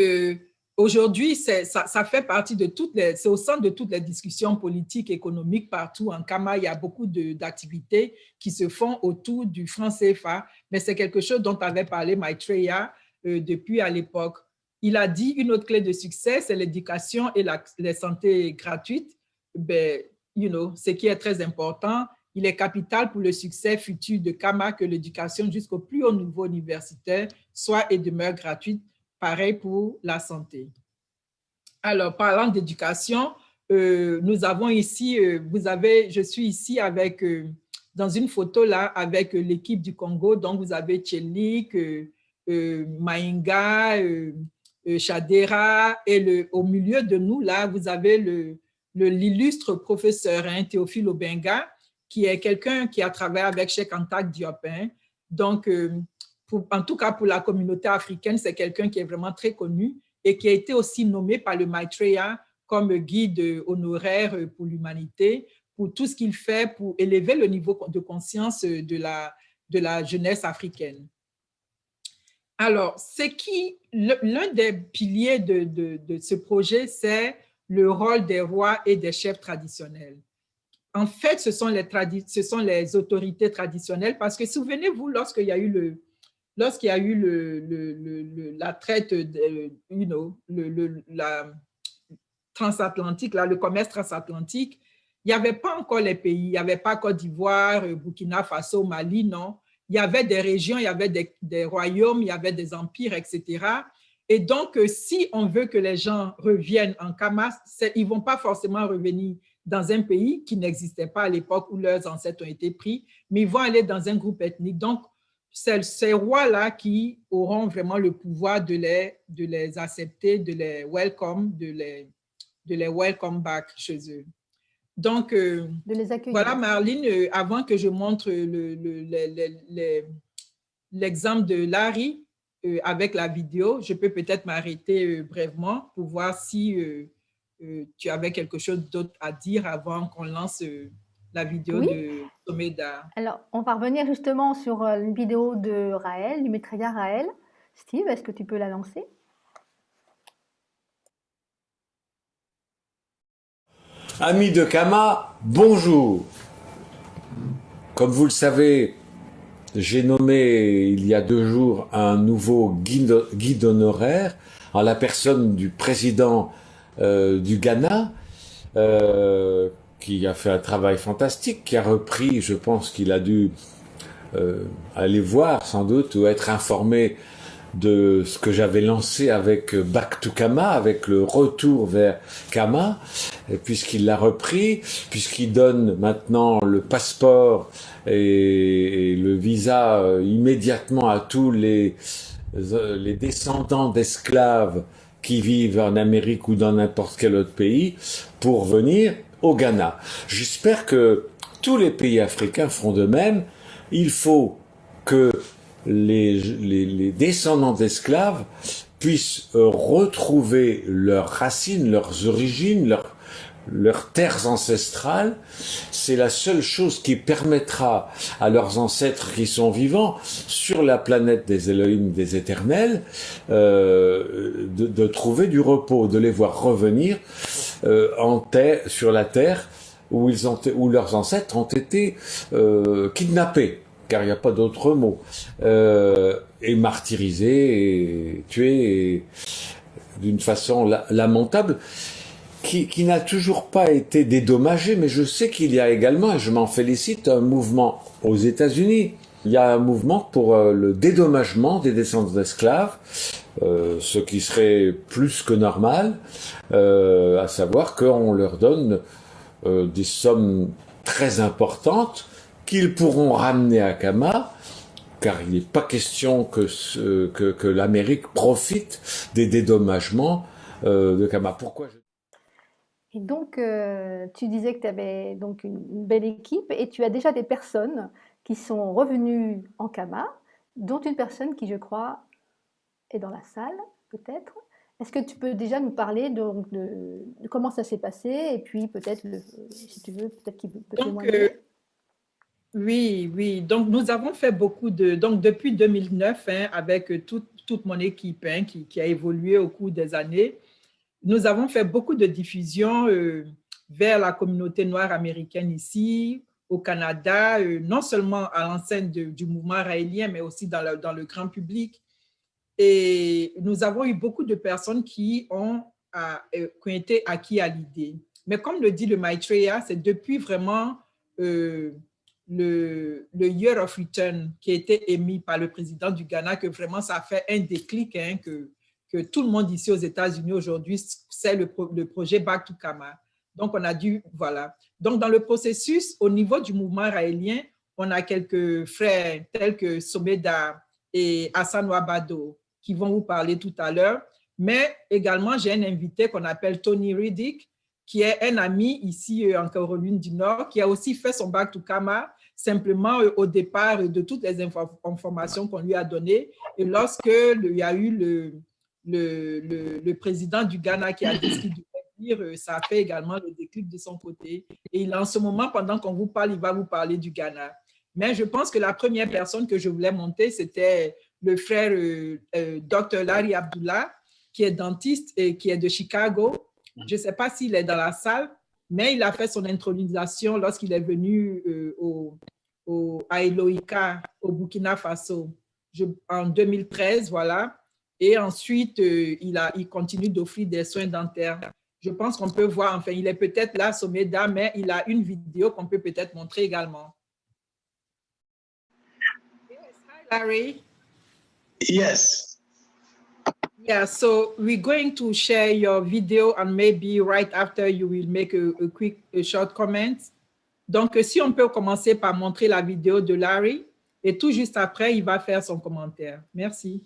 aujourd'hui, ça fait partie de c'est au centre de toutes les discussions politiques, économiques partout. En Kama, il y a beaucoup d'activités qui se font autour du franc CFA, mais c'est quelque chose dont avait parlé Maitreya depuis à l'époque. Il a dit une autre clé de succès, c'est l'éducation et la santé gratuite. Ce qui est très important, il est capital pour le succès futur de Kama que l'éducation jusqu'au plus haut niveau universitaire soit et demeure gratuite pareil pour la santé. Alors, parlant d'éducation, nous avons ici, je suis ici avec, dans une photo là, avec l'équipe du Congo. Donc, vous avez Tchelik, Maïnga, Chadera, et au milieu de nous, là, vous avez l'illustre professeur Théophile Obenga, qui est quelqu'un qui a travaillé avec Cheikh Anta Diop. Donc, en tout cas, pour la communauté africaine, c'est quelqu'un qui est vraiment très connu et qui a été aussi nommé par le Maitreya comme guide honoraire pour l'humanité, pour tout ce qu'il fait pour élever le niveau de conscience de la jeunesse africaine. Alors, l'un des piliers de ce projet, c'est le rôle des rois et des chefs traditionnels. En fait, ce sont les autorités traditionnelles, parce que souvenez-vous, lorsqu'il y a eu la traite, la transatlantique, là, le commerce transatlantique, il n'y avait pas encore les pays, il n'y avait pas Côte d'Ivoire, Burkina Faso, Mali, non. Il y avait des régions, il y avait des royaumes, il y avait des empires, etc. Et donc, si on veut que les gens reviennent en Kama, ils ne vont pas forcément revenir dans un pays qui n'existait pas à l'époque où leurs ancêtres ont été pris, mais ils vont aller dans un groupe ethnique. Donc, c'est ces rois-là qui auront vraiment le pouvoir de les accepter, de les welcome, de les welcome back chez eux. Donc, voilà, Marlene, avant que je montre l'exemple de Larry avec la vidéo, je peux peut-être m'arrêter brièvement pour voir si tu avais quelque chose d'autre à dire avant qu'on lance la vidéo de Someda. Alors, on va revenir justement sur une vidéo de Raël, du Maitreya Raël. Steve, est-ce que tu peux la lancer? Amis de Kama, bonjour. Comme vous le savez, j'ai nommé il y a 2 jours un nouveau guide honoraire en la personne du président du Ghana, qui a fait un travail fantastique, qui a repris, je pense qu'il a dû aller voir sans doute ou être informé de ce que j'avais lancé avec Back to Kama, avec le retour vers Kama, puisqu'il l'a repris, puisqu'il donne maintenant le passeport et le visa immédiatement à tous les descendants d'esclaves qui vivent en Amérique ou dans n'importe quel autre pays pour venir au Ghana. J'espère que tous les pays africains feront de même. Il faut que les descendants d'esclaves puissent retrouver leurs racines, leurs origines, leurs terres ancestrales. C'est la seule chose qui permettra à leurs ancêtres qui sont vivants sur la planète des Elohim, des éternels, de trouver du repos, de les voir revenir sur la terre où leurs ancêtres ont été kidnappés, car il n'y a pas d'autre mot, et martyrisés, et tués d'une façon lamentable, qui n'a toujours pas été dédommagé, mais je sais qu'il y a également, et je m'en félicite, un mouvement aux États-Unis. Il y a un mouvement pour le dédommagement des descendants d'esclaves, ce qui serait plus que normal, à savoir qu'on leur donne des sommes très importantes qu'ils pourront ramener à Kama, car il n'est pas question que l'Amérique profite des dédommagements de Kama. Pourquoi Et donc, tu disais que tu avais donc une belle équipe et tu as déjà des personnes qui sont revenues en Kama, dont une personne qui, je crois, est dans la salle, peut-être. Est-ce que tu peux déjà nous parler de comment ça s'est passé et puis peut-être, si tu veux, peut-être qu'il peut témoigner. Oui. Donc, nous avons fait beaucoup donc, depuis 2009, avec toute mon équipe qui a évolué au cours des années, nous avons fait beaucoup de diffusion vers la communauté noire américaine ici, au Canada, non seulement à l'enseigne du mouvement raélien, mais aussi dans le grand public. Et nous avons eu beaucoup de personnes qui ont été acquis à l'idée. Mais comme le dit le Maitreya, c'est depuis vraiment le Year of Return qui a été émis par le président du Ghana que vraiment ça a fait un déclic, que que tout le monde ici aux États-Unis aujourd'hui sait le projet Back to Kama. Donc, on a dû, voilà. Donc, dans le processus, au niveau du mouvement raélien, on a quelques frères tels que Someda et Hassan Wabado qui vont vous parler tout à l'heure. Mais également, j'ai un invité qu'on appelle Tony Riddick, qui est un ami ici en Caroline du Nord, qui a aussi fait son Back to Kama, simplement au départ de toutes les informations qu'on lui a données. Et lorsque il y a eu le président du Ghana qui a dit ce qu'il devait dire, ça a fait également le déclic de son côté. Et en ce moment, pendant qu'on vous parle, il va vous parler du Ghana. Mais je pense que la première personne que je voulais monter, c'était le frère Dr. Larry Abdullah, qui est dentiste et qui est de Chicago. Je ne sais pas s'il est dans la salle, mais il a fait son intronisation lorsqu'il est venu à Eloïka, au Burkina Faso, en 2013, voilà. Et ensuite, il continue d'offrir des soins dentaires. Je pense qu'on peut voir, enfin, il est peut-être là, Someda, mais il a une vidéo qu'on peut peut-être montrer également. Yes, hi, Larry. Yes. Yeah, so we're going to share your video and maybe right after you will make a short comment. Donc, si on peut commencer par montrer la vidéo de Larry et tout juste après, il va faire son commentaire. Merci.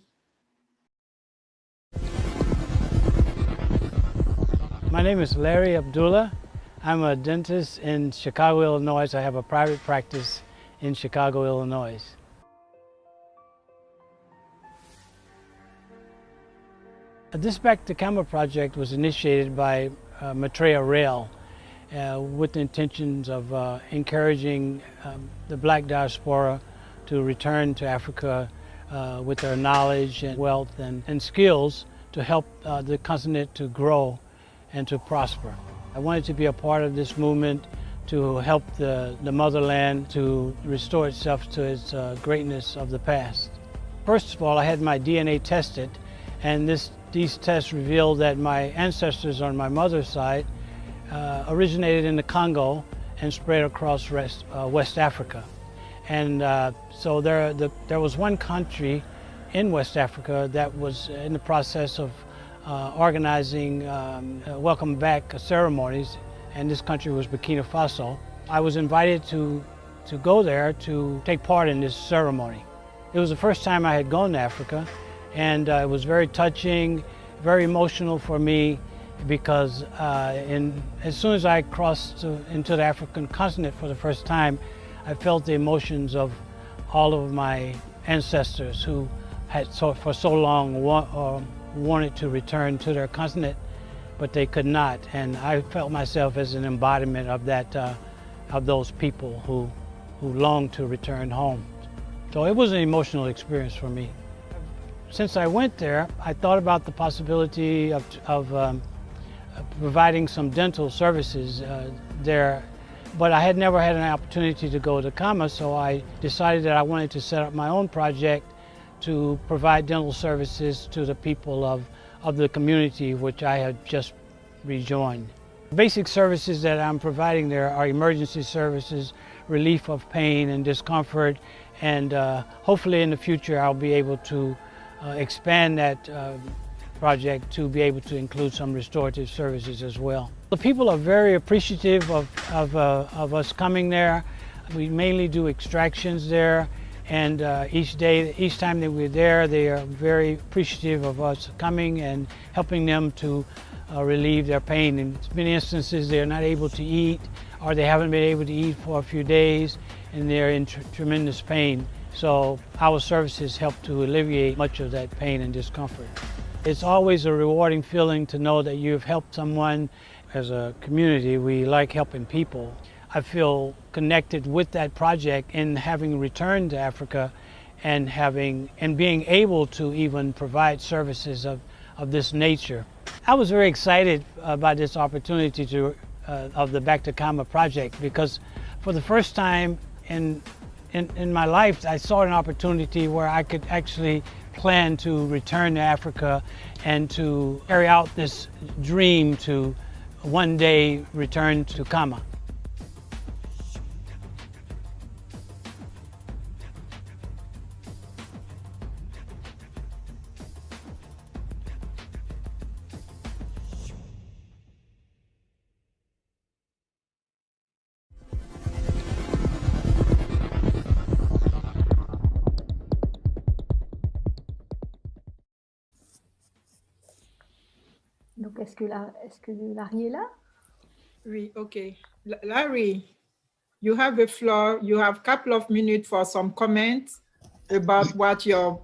My name is Larry Abdullah. I'm a dentist in Chicago, Illinois. I have a private practice in Chicago, Illinois. This Back to Kama project was initiated by Maitreya Rail with the intentions of encouraging the black diaspora to return to Africa with their knowledge and wealth and skills to help the continent to grow and to prosper. I wanted to be a part of this movement to help the motherland to restore itself to its greatness of the past. First of all, I had my DNA tested, and these tests revealed that my ancestors on my mother's side originated in the Congo and spread across West Africa. And so there was one country in West Africa that was in the process of organizing welcome back ceremonies, and this country was Burkina Faso. I was invited to go there to take part in this ceremony. It was the first time I had gone to Africa, and it was very touching, very emotional for me, because as soon as I crossed into the African continent for the first time, I felt the emotions of all of my ancestors who had for so long wanted to return to their continent, but they could not. And I felt myself as an embodiment of that, of those people who longed to return home. So it was an emotional experience for me. Since I went there, I thought about the possibility of providing some dental services there, but I had never had an opportunity to go to Kama, so I decided that I wanted to set up my own project to provide dental services to the people of the community which I had just rejoined. Basic services that I'm providing there are emergency services, relief of pain and discomfort, and hopefully in the future I'll be able to expand that project to be able to include some restorative services as well. The people are very appreciative of us coming there. We mainly do extractions there, and each time that we're there, they are very appreciative of us coming and helping them to relieve their pain. In many instances, they're not able to eat, or they haven't been able to eat for a few days, and they're in tremendous pain. So our services help to alleviate much of that pain and discomfort. It's always a rewarding feeling to know that you've helped someone. As a community, we like helping people. I feel connected with that project in having returned to Africa and being able to even provide services of this nature. I was very excited about this opportunity of the Back to Kama project, because for the first time in my life, I saw an opportunity where I could actually plan to return to Africa and to carry out this dream to one day return to Kama. Est-ce que Larry est là? Oui, okay. Larry, you have the floor. You have a couple of minutes for some comments about what your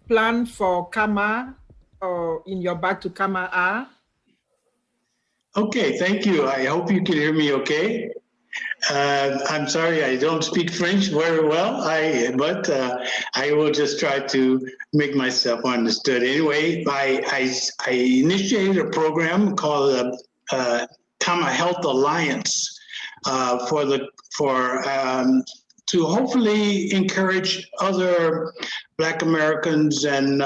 plan for Kama or in your Back to Kama are. Okay, thank you. I hope you can hear me okay. I'm sorry, I don't speak French very well, but I will just try to make myself understood. Anyway, I initiated a program called Kama Health Alliance to hopefully encourage other Black Americans and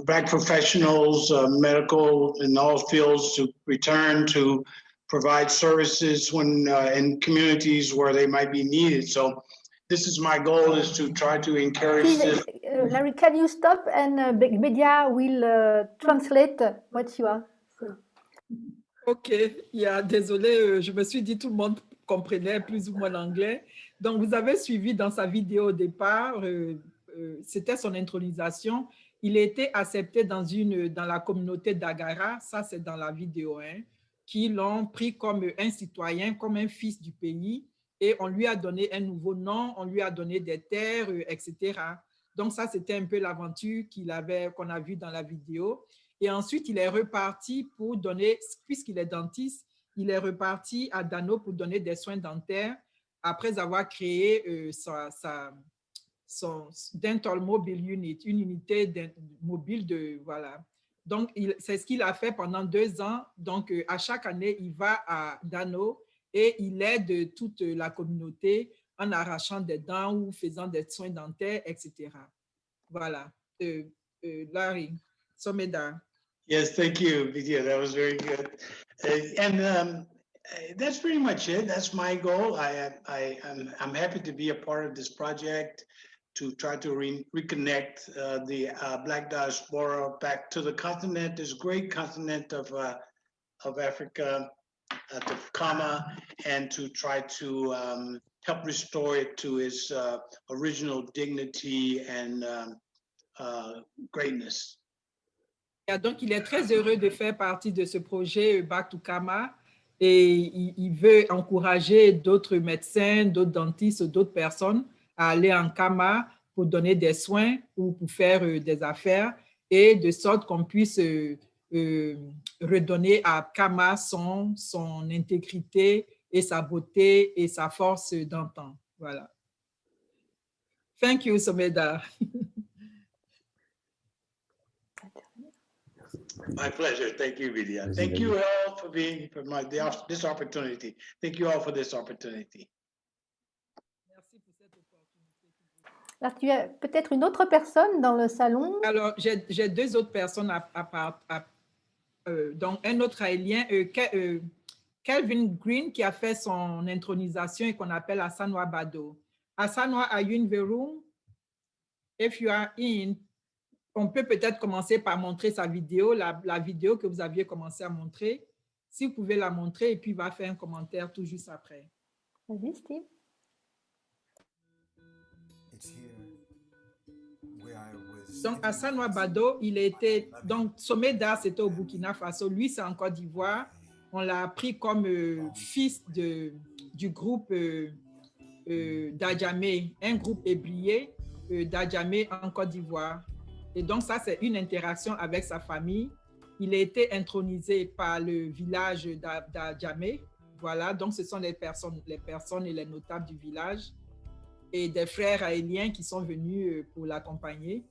Black professionals, medical in all fields, to return to provide services when in communities where they might be needed. So this is my goal, is to try to encourage this. Larry, can you stop and Media will translate what you are saying? Ok, désolé, je me suis dit tout le monde comprenait plus ou moins l'anglais. Donc, vous avez suivi dans sa vidéo au départ, c'était son intronisation. Il a été accepté dans la communauté d'Agara, ça c'est dans la vidéo, hein, qui l'ont pris comme un citoyen, comme un fils du pays, et on lui a donné un nouveau nom, on lui a donné des terres, etc. Donc ça, c'était un peu l'aventure qu'on a vue dans la vidéo. Et ensuite, il est reparti pour donner, puisqu'il est dentiste, il est reparti à Dano pour donner des soins dentaires après avoir créé son Dental Mobile Unit, une unité mobile voilà. Donc, c'est ce qu'il a fait pendant 2 ans. Donc, à chaque année, il va à Dano et il aide toute la communauté en arrachant des dents ou faisant des soins dentaires, etc. Voilà. Larry, Someda. Yes, thank you, Vidya. That was very good. That's pretty much it. That's my goal. I'm happy to be a part of this project, to try to reconnect the Black diaspora back to the continent, this great continent of Africa, to Kama, and to try to help restore it to its original dignity and greatness. Donc, il est très heureux de faire partie de ce projet Back to Kama, et il veut encourager d'autres médecins, d'autres dentistes, d'autres personnes à aller en Kama pour donner des soins ou pour faire des affaires, et de sorte qu'on puisse redonner à Kama son intégrité et sa beauté et sa force d'antan. Voilà. Thank you, Someda. My pleasure. Thank you, Vidya. Thank you all for this opportunity. Thank you all for this opportunity. Là, tu as peut-être une autre personne dans le salon? Alors, j'ai 2 autres personnes donc un autre Israélien, Kelvin Green, qui a fait son intronisation et qu'on appelle Asanwa Bado. Asanwa, are you in the room? If you are in, on peut peut-être commencer par montrer sa vidéo, la vidéo que vous aviez commencé à montrer. Si vous pouvez la montrer, et puis il va faire un commentaire tout juste après. Vas-y, Steve. Donc, Asanwa Bado, donc, Someda, c'était au Burkina Faso. Lui, c'est en Côte d'Ivoire. On l'a pris comme fils du groupe d'Adjamé, un groupe ébrié d'Adjamé en Côte d'Ivoire. Et donc, ça, c'est une interaction avec sa famille. Il a été intronisé par le village d'Adjamé. Voilà, donc ce sont les personnes et les notables du village et des frères aéliens qui sont venus pour l'accompagner.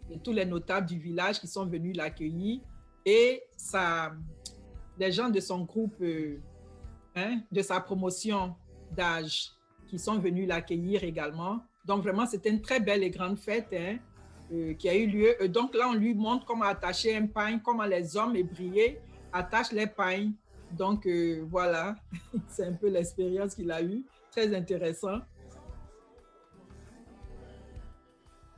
Et tous les notables du village qui sont venus l'accueillir. Et les gens de son groupe, de sa promotion d'âge, qui sont venus l'accueillir également. Donc, vraiment, c'était une très belle et grande fête qui a eu lieu. Donc, là, on lui montre comment attacher un pain, comment les hommes ébriés attachent les pains. Donc, voilà, c'est un peu l'expérience qu'il a eue. Très intéressant.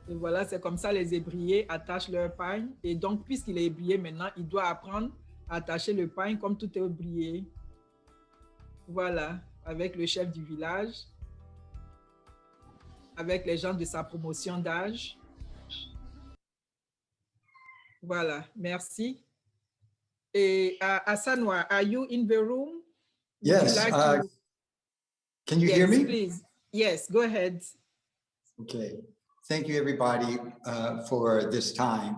Et voilà, c'est comme ça les ébriés attachent leur pain. Et donc, puisqu'il est ébrié maintenant, il doit apprendre à attacher le pain comme tout est ébrié. Voilà, avec le chef du village, avec les gens de sa promotion d'âge. Voilà, merci. Et Asanwa, are you in the room? Would you Yes. like to- Can you yes, hear me? please. Yes, go ahead. Okay. Thank you, everybody, for this time,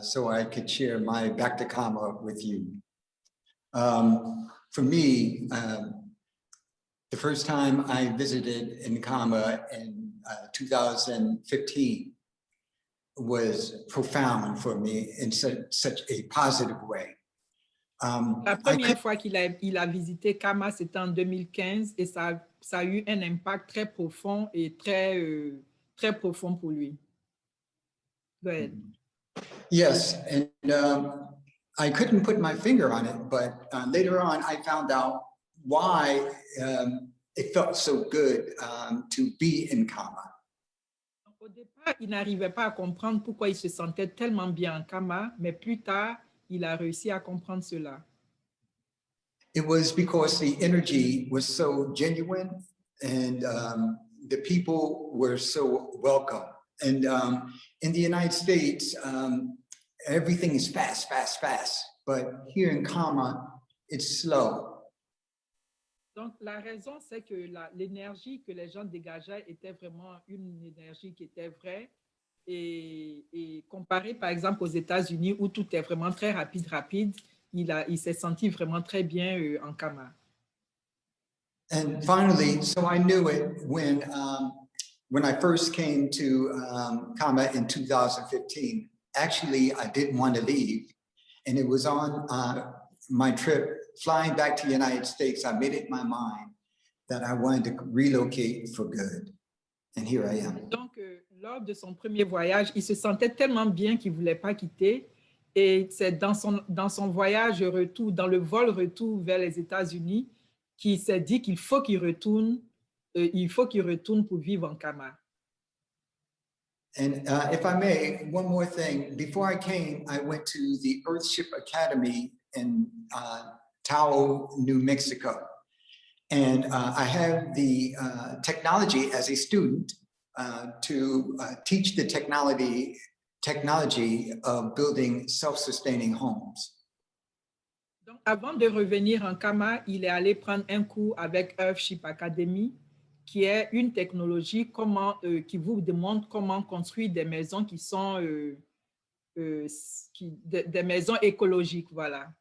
so I could share my Back to Kama with you. For me, the first time I visited in Kama in 2015 was profound for me in such a positive way. La première fois qu'il a visité Kama, c'était en 2015 et ça a eu un impact très profond et très profond pour lui. Go ahead. Yes, and I couldn't put my finger on it, but later on I found out why it felt so good to be in Kama. Au départ, il n'arrivait pas à comprendre pourquoi il se sentait tellement bien en Kama, mais plus tard, il a réussi à comprendre cela. It was because the energy was so genuine and the people were so welcome. And in the United States, everything is fast, fast, fast. But here in Kama, it's slow. Donc, la raison, c'est que l'énergie que les gens dégageaient était vraiment une énergie qui était vraie. Et comparé, par exemple, aux États-Unis, où tout est vraiment très rapide, il s'est senti vraiment très bien en Kama. And finally, so I knew it when I first came to Kama in 2015. Actually, I didn't want to leave. And it was on my trip flying back to the United States, I made it my mind that I wanted to relocate for good. And here I am. Donc, lors de son premier voyage, il se sentait tellement bien qu'il ne voulait pas quitter. Et c'est dans son voyage retour, dans le vol retour vers les États-Unis, qu'il s'est dit qu'il faut qu'il retourne pour vivre en Kama. And if I may, one more thing. Before I came, I went to the Earthship Academy in Tahoe, New Mexico. And I have the technology as a student to teach the technology of building self-sustaining homes. Donc, avant de revenir en Kama, il est allé prendre un cours avec Earthship Academy, qui est une technologie qui vous demande comment construire des maisons qui sont des maisons écologiques, voilà.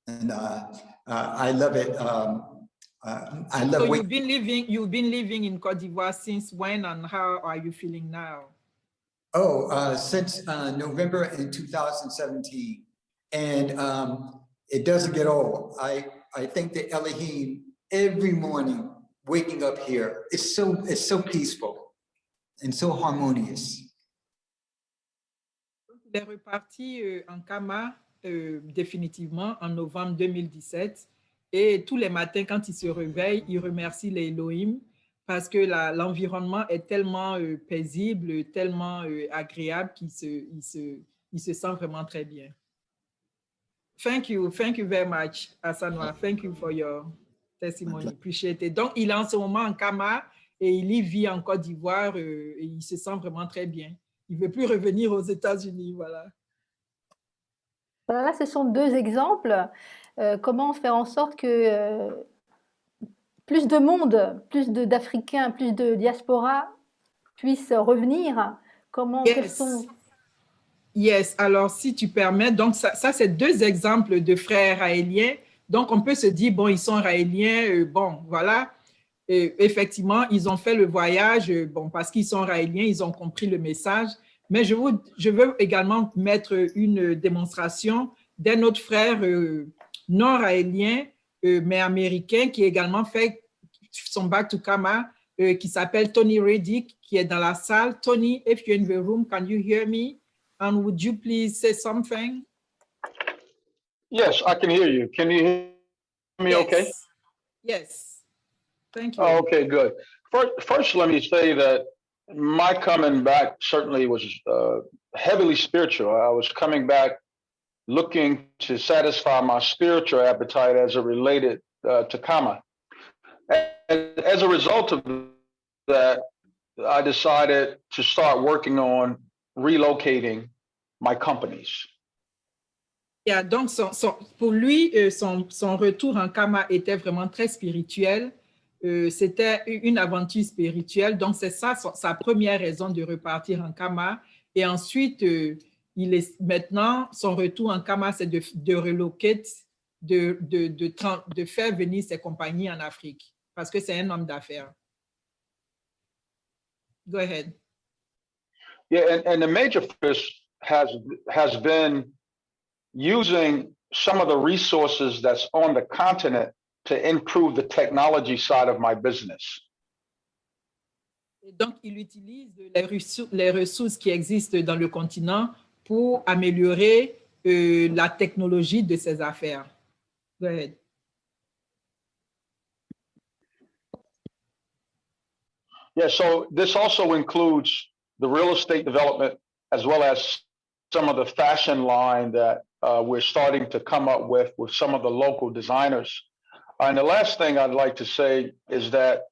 And I love it. I love. So you've been living in Côte d'Ivoire since when, and how are you feeling now? Oh, since November in 2017, and it doesn't get old. I thank the Elohim every morning waking up here. It's so peaceful and so harmonious. Il est reparti en Kama définitivement en novembre 2017 et tous les matins quand il se réveille, il remercie les Elohim parce que l'environnement est tellement paisible, tellement agréable qu'il se sent vraiment très bien. Thank you very much, Asanwa. Thank you for your testimony. Appreciate it. Donc, il est en ce moment en Kama et il y vit en Côte d'Ivoire et il se sent vraiment très bien. Il ne veut plus revenir aux États-Unis, voilà. Voilà, là, ce sont deux exemples. Comment faire en sorte que plus de monde, plus d'Africains, plus de diaspora puissent revenir. Comment, Yes. quels sont... Yes, alors si tu permets, donc ça c'est deux exemples de frères raéliens. Donc on peut se dire, bon, ils sont raéliens, bon, voilà. Effectivement, ils ont fait le voyage, bon, parce qu'ils sont raéliens, ils ont compris le message. Mais je veux également mettre une démonstration d'un autre frère non raélien, mais américain, qui a également fait son Back to Kama, qui s'appelle Tony Reddick, qui est dans la salle. Tony, if you're in the room, can you hear me? And would you please say something? Yes, I can hear you. Can you hear me okay? Yes. Thank you. Oh, okay, good. First, let me say that my coming back certainly was heavily spiritual. I was coming back looking to satisfy my spiritual appetite as it related to Kama. And as a result of that, I decided to start working on relocating my companies. Yeah, donc, pour lui, son retour en Kama était vraiment très spirituel. C'était une aventure spirituelle. Donc, c'est ça sa première raison de repartir en Kama. Et ensuite, maintenant, son retour en Kama, c'est de relocate, de faire venir ses compagnies en Afrique. Parce que c'est un homme d'affaires. Go ahead. Yeah, and the major focus has been using some of the resources that's on the continent to improve the technology side of my business. Et donc, il utilise les ressources qui existent dans le continent pour améliorer la technologie de ses affaires. Go ahead. Yeah, so this also includes the real estate development as well as some of the fashion line that we're starting to come up with some of the local designers. And the last thing I'd like to say is that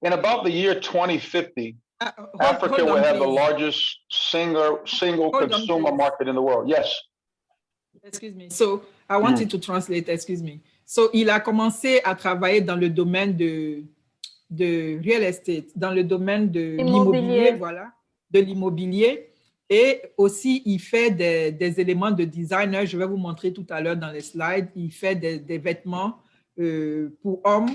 in about the year 2050, Africa will have the largest single consumer market in the world. Yes. Excuse me. So I wanted to translate, excuse me. So il a commencé à travailler dans le domaine de real estate, dans le domaine de l'immobilier, voilà, de l'immobilier. Et aussi, il fait des éléments de designer. Je vais vous montrer tout à l'heure dans les slides. Il fait des vêtements pour hommes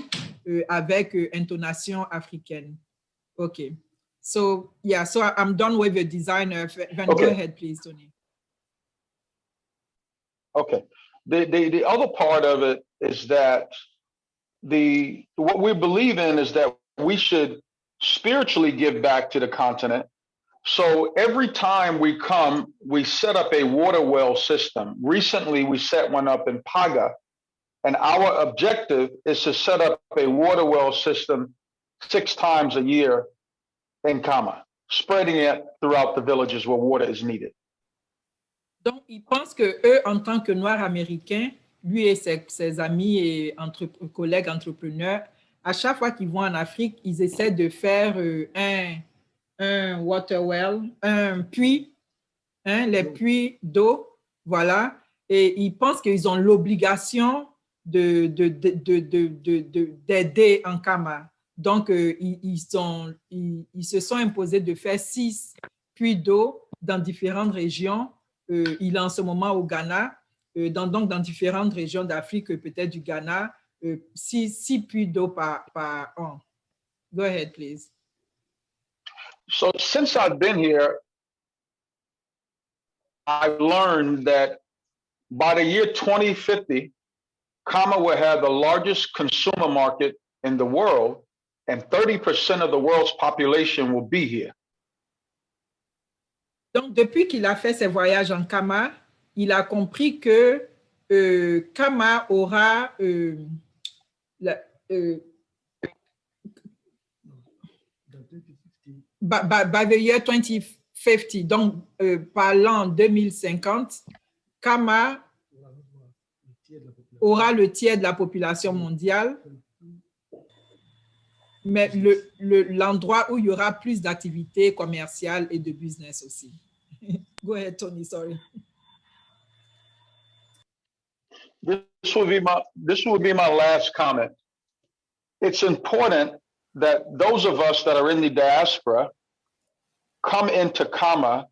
avec intonation africaine. OK. So, yeah, so I'm done with the designer. Go ahead, please, Tony. Okay. The other part of it is that what we believe in is that we should spiritually give back to the continent. So every time we come, we set up a water well system. Recently, we set one up in Paga, and our objective is to set up a water well system 6 times a year in Kama, spreading it throughout the villages where water is needed. Donc, il pense que eux, en tant que Noirs américains, lui et ses amis et collègues entrepreneurs, à chaque fois qu'ils vont en Afrique, ils essaient de faire un water well, un puits, les puits d'eau, voilà. Et ils pensent qu'ils ont l'obligation d'aider en Kama. Donc, ils se sont imposés de faire 6 puits d'eau dans différentes régions. Il est en ce moment au Ghana, donc dans différentes régions d'Afrique, peut-être du Ghana, 6 puits d'eau par an. Go ahead, please. So since I've been here, I've learned that by the year 2050, Kama will have the largest consumer market in the world, and 30% of the world's population will be here. Donc, depuis qu'il a fait ses voyages en Kama, il a compris que Kama aura by the year 2050, donc par l'an 2050, Kama aura le tiers de la population mondiale, mais l'endroit où il y aura plus d'activités commerciales et de business aussi. Go ahead, Tony, sorry. This will be my last comment. It's important that those of us that are in the diaspora come into Kama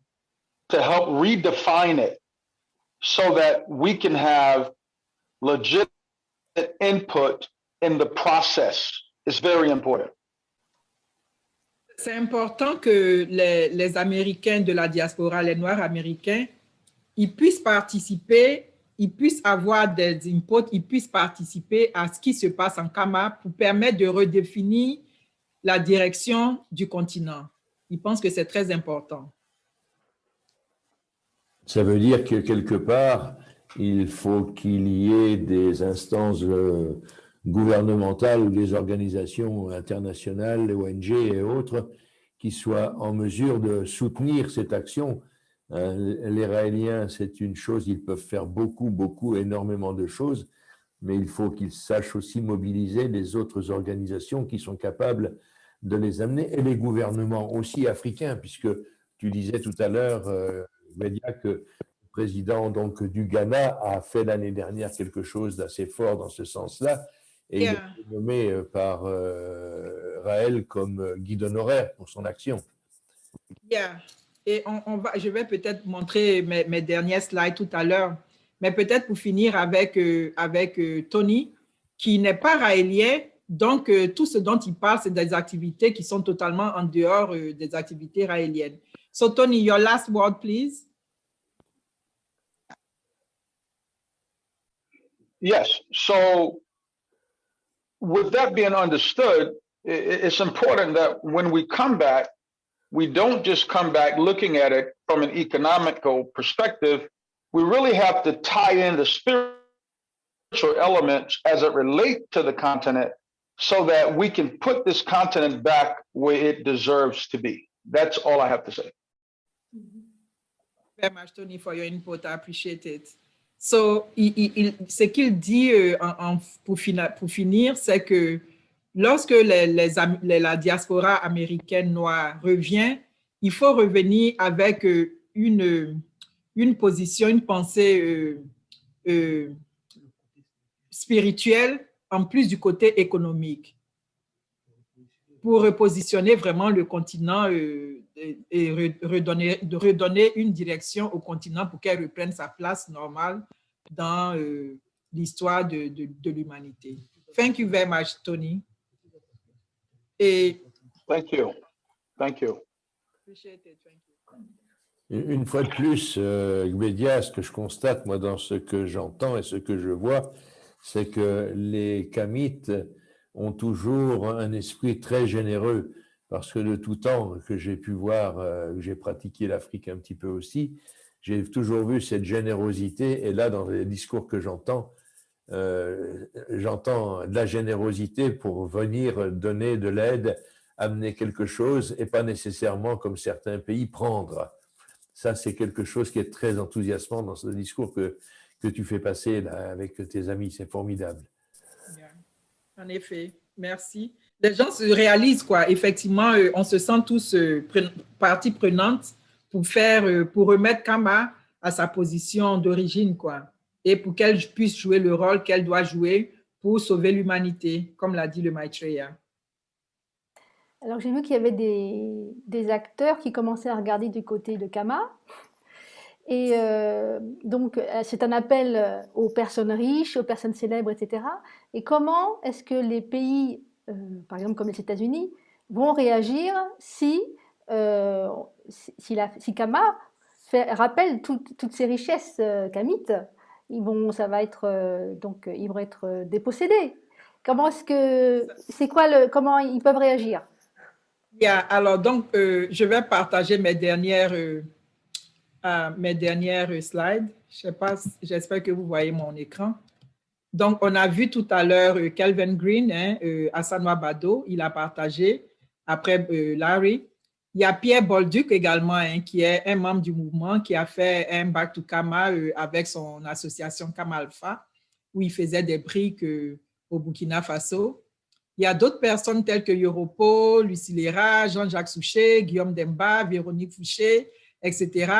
to help redefine it so that we can have legitimate input in the process. It's very important. C'est important que les Américains de la diaspora, les Noirs américains, ils puissent participer, ils puissent avoir des inputs, ils puissent participer à ce qui se passe en Kama pour permettre de redéfinir la direction du continent. Ils pensent que c'est très important. Ça veut dire que quelque part, il faut qu'il y ait des instances gouvernementales ou des organisations internationales, les ONG et autres, qui soient en mesure de soutenir cette action. Les Raéliens, c'est une chose, ils peuvent faire beaucoup, énormément de choses, mais il faut qu'ils sachent aussi mobiliser les autres organisations qui sont capables de les amener, et les gouvernements aussi africains, puisque Tu disais tout à l'heure, Média, que le président donc, du Ghana a fait l'année dernière quelque chose d'assez fort dans ce sens-là, et il a été nommé par Raël comme guide honoraire pour son action. Yeah. Et je vais peut-être montrer mes dernières slides tout à l'heure, mais peut-être pour finir avec Tony, qui n'est pas raélien, donc tout ce dont il parle, c'est des activités qui sont totalement en dehors des activités raéliennes. So Tony, your last word, please. Yes. So with that being understood, it's important that when we come back, we don't just come back looking at it from an economical perspective. We really have to tie in the spiritual elements as it relates to the continent so that we can put this continent back where it deserves to be. That's all I have to say. Very much, Tony, for your input. I appreciate it. So, ce qu'il dit pour finir, c'est que lorsque la diaspora américaine noire revient, il faut revenir avec une position, une pensée spirituelle en plus du côté économique pour repositionner vraiment le continent et redonner une direction au continent pour qu'elle reprenne sa place normale dans l'histoire de l'humanité. Thank you very much, Tony. Thank you. Thank you. Appreciate it. Thank you. Une fois de plus, Média, ce que je constate, moi, dans ce que j'entends et ce que je vois, c'est que les Kamites ont toujours un esprit très généreux, parce que de tout temps que j'ai pu voir, j'ai pratiqué l'Afrique un petit peu aussi, j'ai toujours vu cette générosité, et là, dans les discours que j'entends de la générosité pour venir donner de l'aide, amener quelque chose, et pas nécessairement, comme certains pays, prendre. Ça, c'est quelque chose qui est très enthousiasmant dans ce discours que tu fais passer là, avec tes amis, c'est formidable. Yeah. En effet, merci. Les gens se réalisent, quoi. Effectivement, on se sent tous partie prenante pour remettre Kama à sa position d'origine, quoi, et pour qu'elle puisse jouer le rôle qu'elle doit jouer pour sauver l'humanité, comme l'a dit le Maitreya. Alors, j'ai vu qu'il y avait des acteurs qui commençaient à regarder du côté de Kama. Et donc, c'est un appel aux personnes riches, aux personnes célèbres, etc. Et comment est-ce que les pays, par exemple comme les États-Unis, vont réagir si Kama rappelle toutes ces richesses kamites? Ils vont être dépossédés. Comment ils peuvent réagir? Yeah, alors donc, je vais partager mes dernières slides. J'espère que vous voyez mon écran. Donc, on a vu tout à l'heure Calvin Green, Asanwa Bado, il a partagé, après Larry. Il y a Pierre Bolduc également, qui est un membre du mouvement, qui a fait un Back to Kama avec son association Kama Alpha, où il faisait des briques au Burkina Faso. Il y a d'autres personnes telles que Yoropo, Lucie Léra, Jean-Jacques Souchet, Guillaume Demba, Véronique Fouché, etc.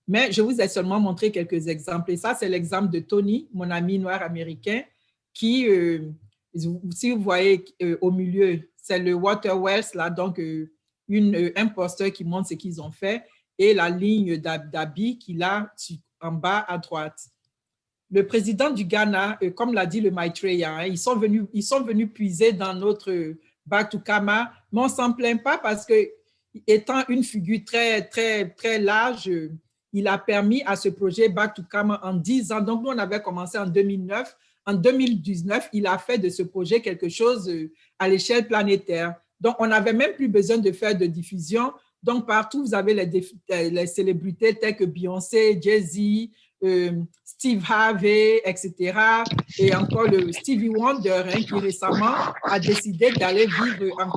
Mais je vous ai seulement montré quelques exemples. Et ça, c'est l'exemple de Tony, mon ami noir américain, qui, si vous voyez au milieu, c'est le Water Wells, là, donc un poster qui montre ce qu'ils ont fait, et la ligne d'habits qu'il a en bas à droite. Le président du Ghana, comme l'a dit le Maitreya, ils sont venus puiser dans notre Back to Kama, mais on ne s'en plaint pas parce que, étant une figure très, très, très large, il a permis à ce projet Back to Kama en 10 ans. Donc, nous, on avait commencé en 2009. En 2019, il a fait de ce projet quelque chose à l'échelle planétaire. Donc, on n'avait même plus besoin de faire de diffusion. Donc, partout, vous avez les célébrités telles que Beyoncé, Jay-Z, Steve Harvey, etc. Et encore le Stevie Wonder, qui récemment a décidé d'aller vivre en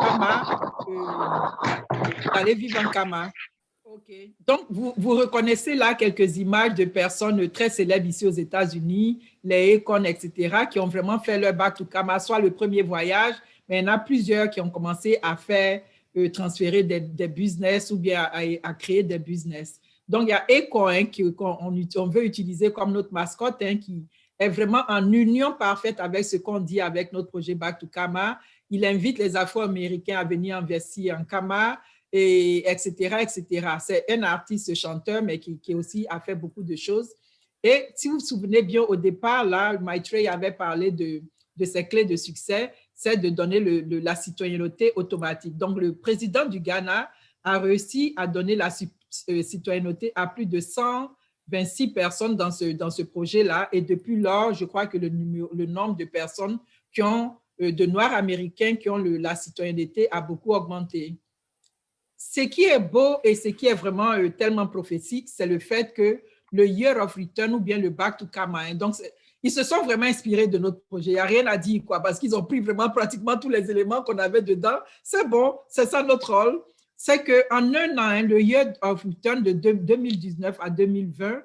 Kama. Okay. Donc, vous reconnaissez là quelques images de personnes très célèbres ici aux États-Unis, les Akon, etc., qui ont vraiment fait leur Back to Kama, soit le premier voyage, mais il y en a plusieurs qui ont commencé à faire transférer des business ou bien à créer des business. Donc, il y a ECO qu'on veut utiliser comme notre mascotte, qui est vraiment en union parfaite avec ce qu'on dit avec notre projet Back to Kama. Il invite les Afro-Américains à venir investir en Kama, et etc., etc. C'est un artiste chanteur, mais qui aussi a fait beaucoup de choses. Et si vous vous souvenez bien, au départ, là, Maitreyi avait parlé de ses clés de succès, c'est de donner la citoyenneté automatique. Donc, le président du Ghana a réussi à donner la citoyenneté à plus de 126 personnes dans ce projet-là. Et depuis lors, je crois que le nombre de personnes de Noirs américains qui ont la citoyenneté a beaucoup augmenté. Ce qui est beau et ce qui est vraiment tellement prophétique, c'est le fait que le Year of Return ou bien le Back to Kama, donc ils se sont vraiment inspirés de notre projet. Il n'y a rien à dire, quoi, parce qu'ils ont pris vraiment pratiquement tous les éléments qu'on avait dedans. C'est bon, c'est ça notre rôle. C'est qu'en un an, le Year of Return de 2019 à 2020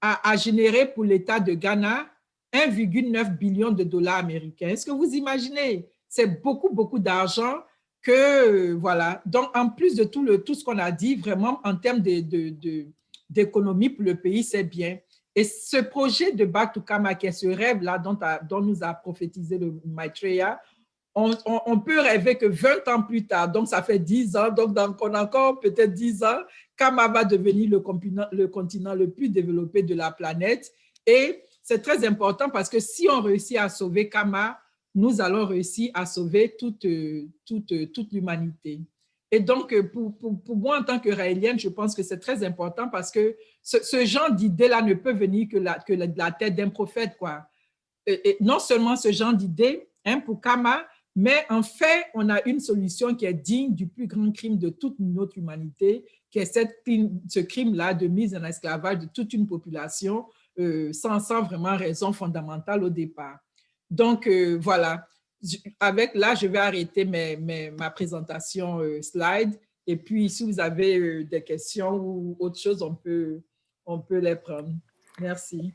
a généré pour l'État de Ghana 1,9 billion de dollars américains. Est-ce que vous imaginez? C'est beaucoup, beaucoup d'argent que, voilà. Donc, en plus de tout ce qu'on a dit, vraiment, en termes d'économie pour le pays, c'est bien. Et ce projet de Back to Kama, qui est ce rêve-là dont nous a prophétisé le Maitreyi, on peut rêver que 20 ans plus tard, donc ça fait 10 ans, donc on a encore peut-être 10 ans, Kama va devenir le continent le plus développé de la planète. Et c'est très important parce que si on réussit à sauver Kama, nous allons réussir à sauver toute l'humanité. Et donc, pour moi, en tant que raélienne, je pense que c'est très important parce que ce genre d'idée-là ne peut venir que de la tête d'un prophète, quoi. Et non seulement ce genre d'idée pour Kama, mais en fait, on a une solution qui est digne du plus grand crime de toute notre humanité, qui est ce crime-là de mise en esclavage de toute une population sans vraiment raison fondamentale au départ. Donc, voilà. Là, je vais arrêter ma présentation slide. Et puis, si vous avez des questions ou autre chose, on peut les prendre. Merci.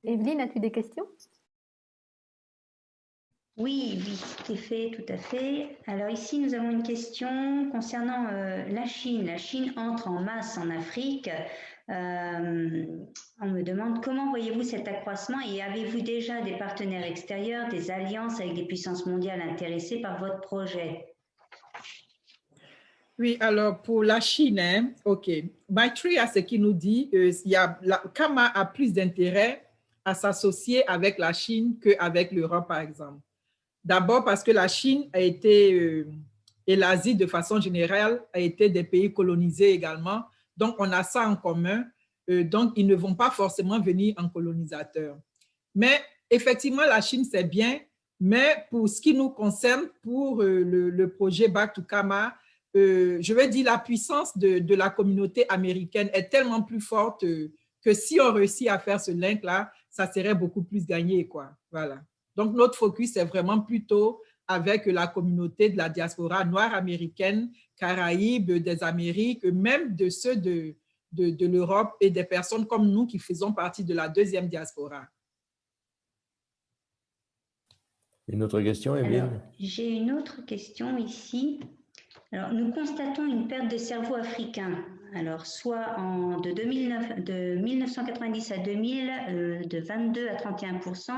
Evelyne, as-tu des questions? Oui, tout à fait. Alors ici, nous avons une question concernant la Chine. La Chine entre en masse en Afrique. On me demande comment voyez-vous cet accroissement et avez-vous déjà des partenaires extérieurs, des alliances avec des puissances mondiales intéressées par votre projet? Oui, alors pour la Chine, OK. Maitreyi a ce qu'il nous dit, Kama a plus d'intérêt à s'associer avec la Chine qu'avec l'Europe, par exemple. D'abord parce que la Chine a été, et l'Asie de façon générale, a été des pays colonisés également. Donc, on a ça en commun. Donc, ils ne vont pas forcément venir en colonisateur. Mais effectivement, la Chine, c'est bien. Mais pour ce qui nous concerne, pour le projet Back to Kama, je vais dire la puissance de la communauté américaine est tellement plus forte que si on réussit à faire ce link-là, ça serait beaucoup plus gagné, quoi. Voilà. Donc, notre focus est vraiment plutôt avec la communauté de la diaspora noire américaine, Caraïbes, des Amériques, même de ceux de l'Europe et des personnes comme nous qui faisons partie de la deuxième diaspora. Une autre question, Evelyne? J'ai une autre question ici. Alors, nous constatons une perte de cerveau africain. Alors, soit de 1990 à 2000, de 22 à 31%,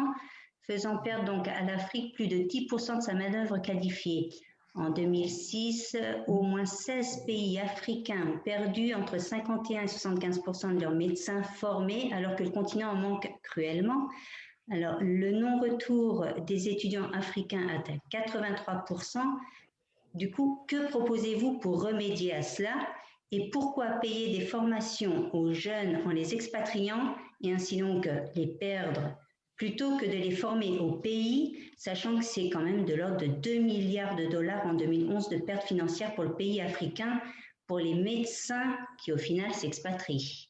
faisant perdre donc à l'Afrique plus de 10% de sa main-d'œuvre qualifiée. En 2006, au moins 16 pays africains ont perdu entre 51 et 75% de leurs médecins formés, alors que le continent en manque cruellement. Alors, le non-retour des étudiants africains atteint 83%. Du coup, que proposez-vous pour remédier à cela? Et pourquoi payer des formations aux jeunes en les expatriant et ainsi donc les perdre plutôt que de les former au pays, sachant que c'est quand même de l'ordre de 2 milliards de dollars en 2011 de pertes financières pour le pays africain, pour les médecins qui au final s'expatrient?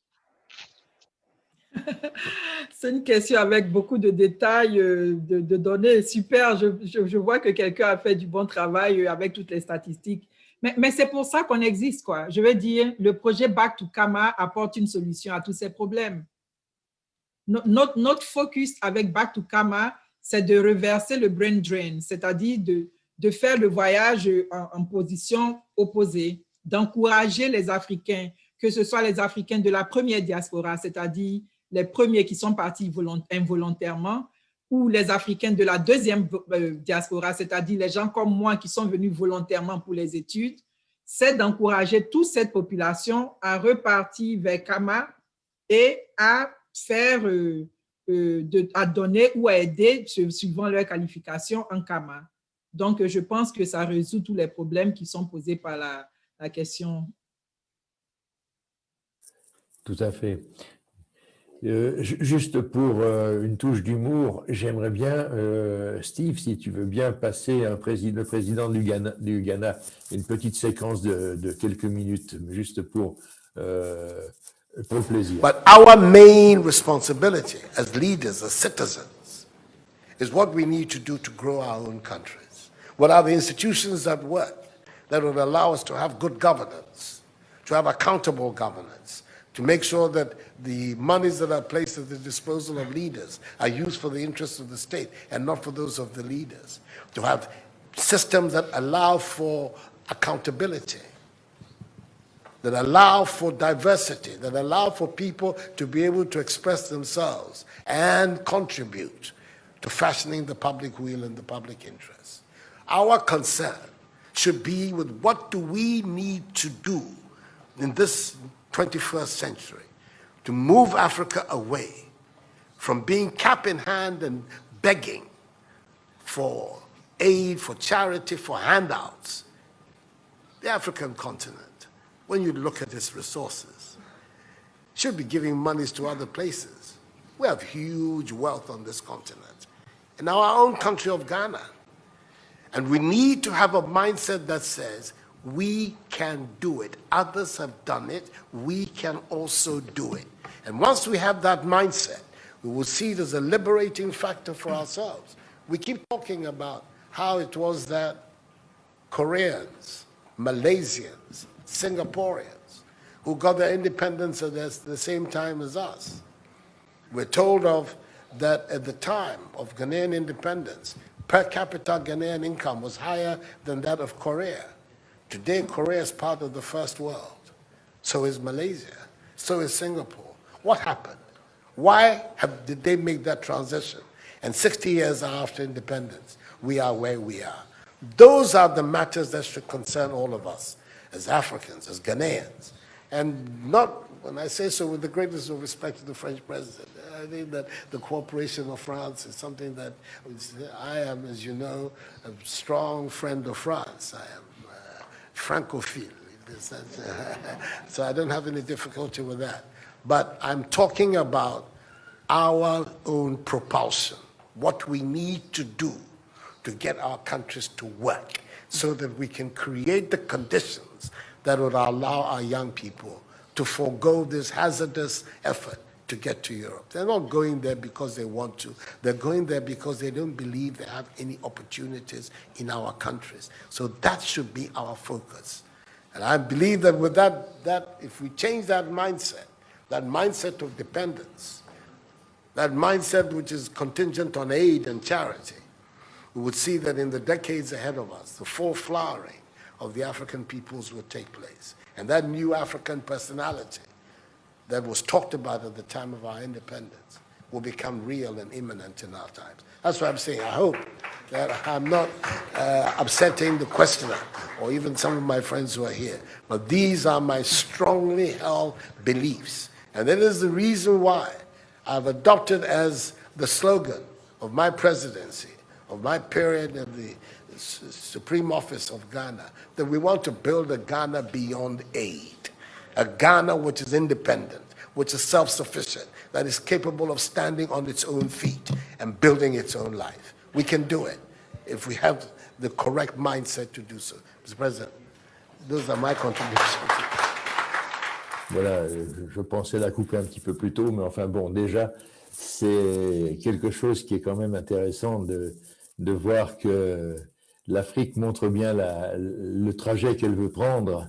C'est une question avec beaucoup de détails, de données. Super, je vois que quelqu'un a fait du bon travail avec toutes les statistiques. Mais c'est pour ça qu'on existe, quoi. Je veux dire, le projet Back to Kama apporte une solution à tous ces problèmes. Notre focus avec Back to Kama, c'est de reverser le brain drain, c'est-à-dire de faire le voyage en position opposée, d'encourager les Africains, que ce soit les Africains de la première diaspora, c'est-à-dire les premiers qui sont partis involontairement, ou les Africains de la deuxième diaspora, c'est-à-dire les gens comme moi qui sont venus volontairement pour les études, c'est d'encourager toute cette population à repartir vers Kama et à faire, à donner ou à aider suivant leur qualification en Kama. Donc, je pense que ça résout tous les problèmes qui sont posés par la question. Tout à fait. Juste pour une touche d'humour, j'aimerais bien, Steve, si tu veux bien passer le président du Ghana, une petite séquence de quelques minutes, juste pour le plaisir. But our main responsibility as leaders, as citizens, is what we need to do to grow our own countries. What are the institutions that work that would allow us to have good governance, to have accountable governance, to make sure that the monies that are placed at the disposal of leaders are used for the interests of the state and not for those of the leaders, to have systems that allow for accountability, that allow for diversity, that allow for people to be able to express themselves and contribute to fashioning the public will and the public interest. Our concern should be with what do we need to do in this 21st century to move Africa away from being cap in hand and begging for aid, for charity, for handouts. The African continent, when you look at its resources, should be giving monies to other places. We have huge wealth on this continent, in our own country of Ghana. And we need to have a mindset that says, we can do it. Others have done it. We can also do it. And once we have that mindset, we will see it as a liberating factor for ourselves. We keep talking about how it was that Koreans, Malaysians, Singaporeans, who got their independence at the same time as us. We're told of that at the time of Ghanaian independence, per capita Ghanaian income was higher than that of Korea. Today, Korea is part of the first world. So is Malaysia. So is Singapore. What happened? Why did they make that transition? And 60 years after independence, we are where we are. Those are the matters that should concern all of us as Africans, as Ghanaians. And not, when I say so with the greatest of respect to the French president, I think that the cooperation of France is something that I am, as you know, a strong friend of France. I am Francophile, so I don't have any difficulty with that. But I'm talking about our own propulsion, what we need to do to get our countries to work so that we can create the conditions that would allow our young people to forego this hazardous effort to get to Europe. They're not going there because they want to. They're going there because they don't believe they have any opportunities in our countries. So that should be our focus. And I believe that with that if we change that mindset of dependence, that mindset which is contingent on aid and charity, we would see that in the decades ahead of us, the full flowering of the African peoples would take place. And that new African personality that was talked about at the time of our independence will become real and imminent in our times. That's what I'm saying. I hope that I'm not upsetting the questioner or even some of my friends who are here. But these are my strongly held beliefs. And that is the reason why I've adopted as the slogan of my presidency, of my period of the Supreme Office of Ghana, that we want to build a Ghana beyond aid. A Ghana which is independent, which is self-sufficient, that is capable of standing on its own feet and building its own life. We can do it if we have the correct mindset to do so. Mr. President, those are my contributions. Voilà, je pensais la couper un petit peu plus tôt, mais enfin bon, déjà, c'est quelque chose qui est quand même intéressant de voir que l'Afrique montre bien le trajet qu'elle veut prendre.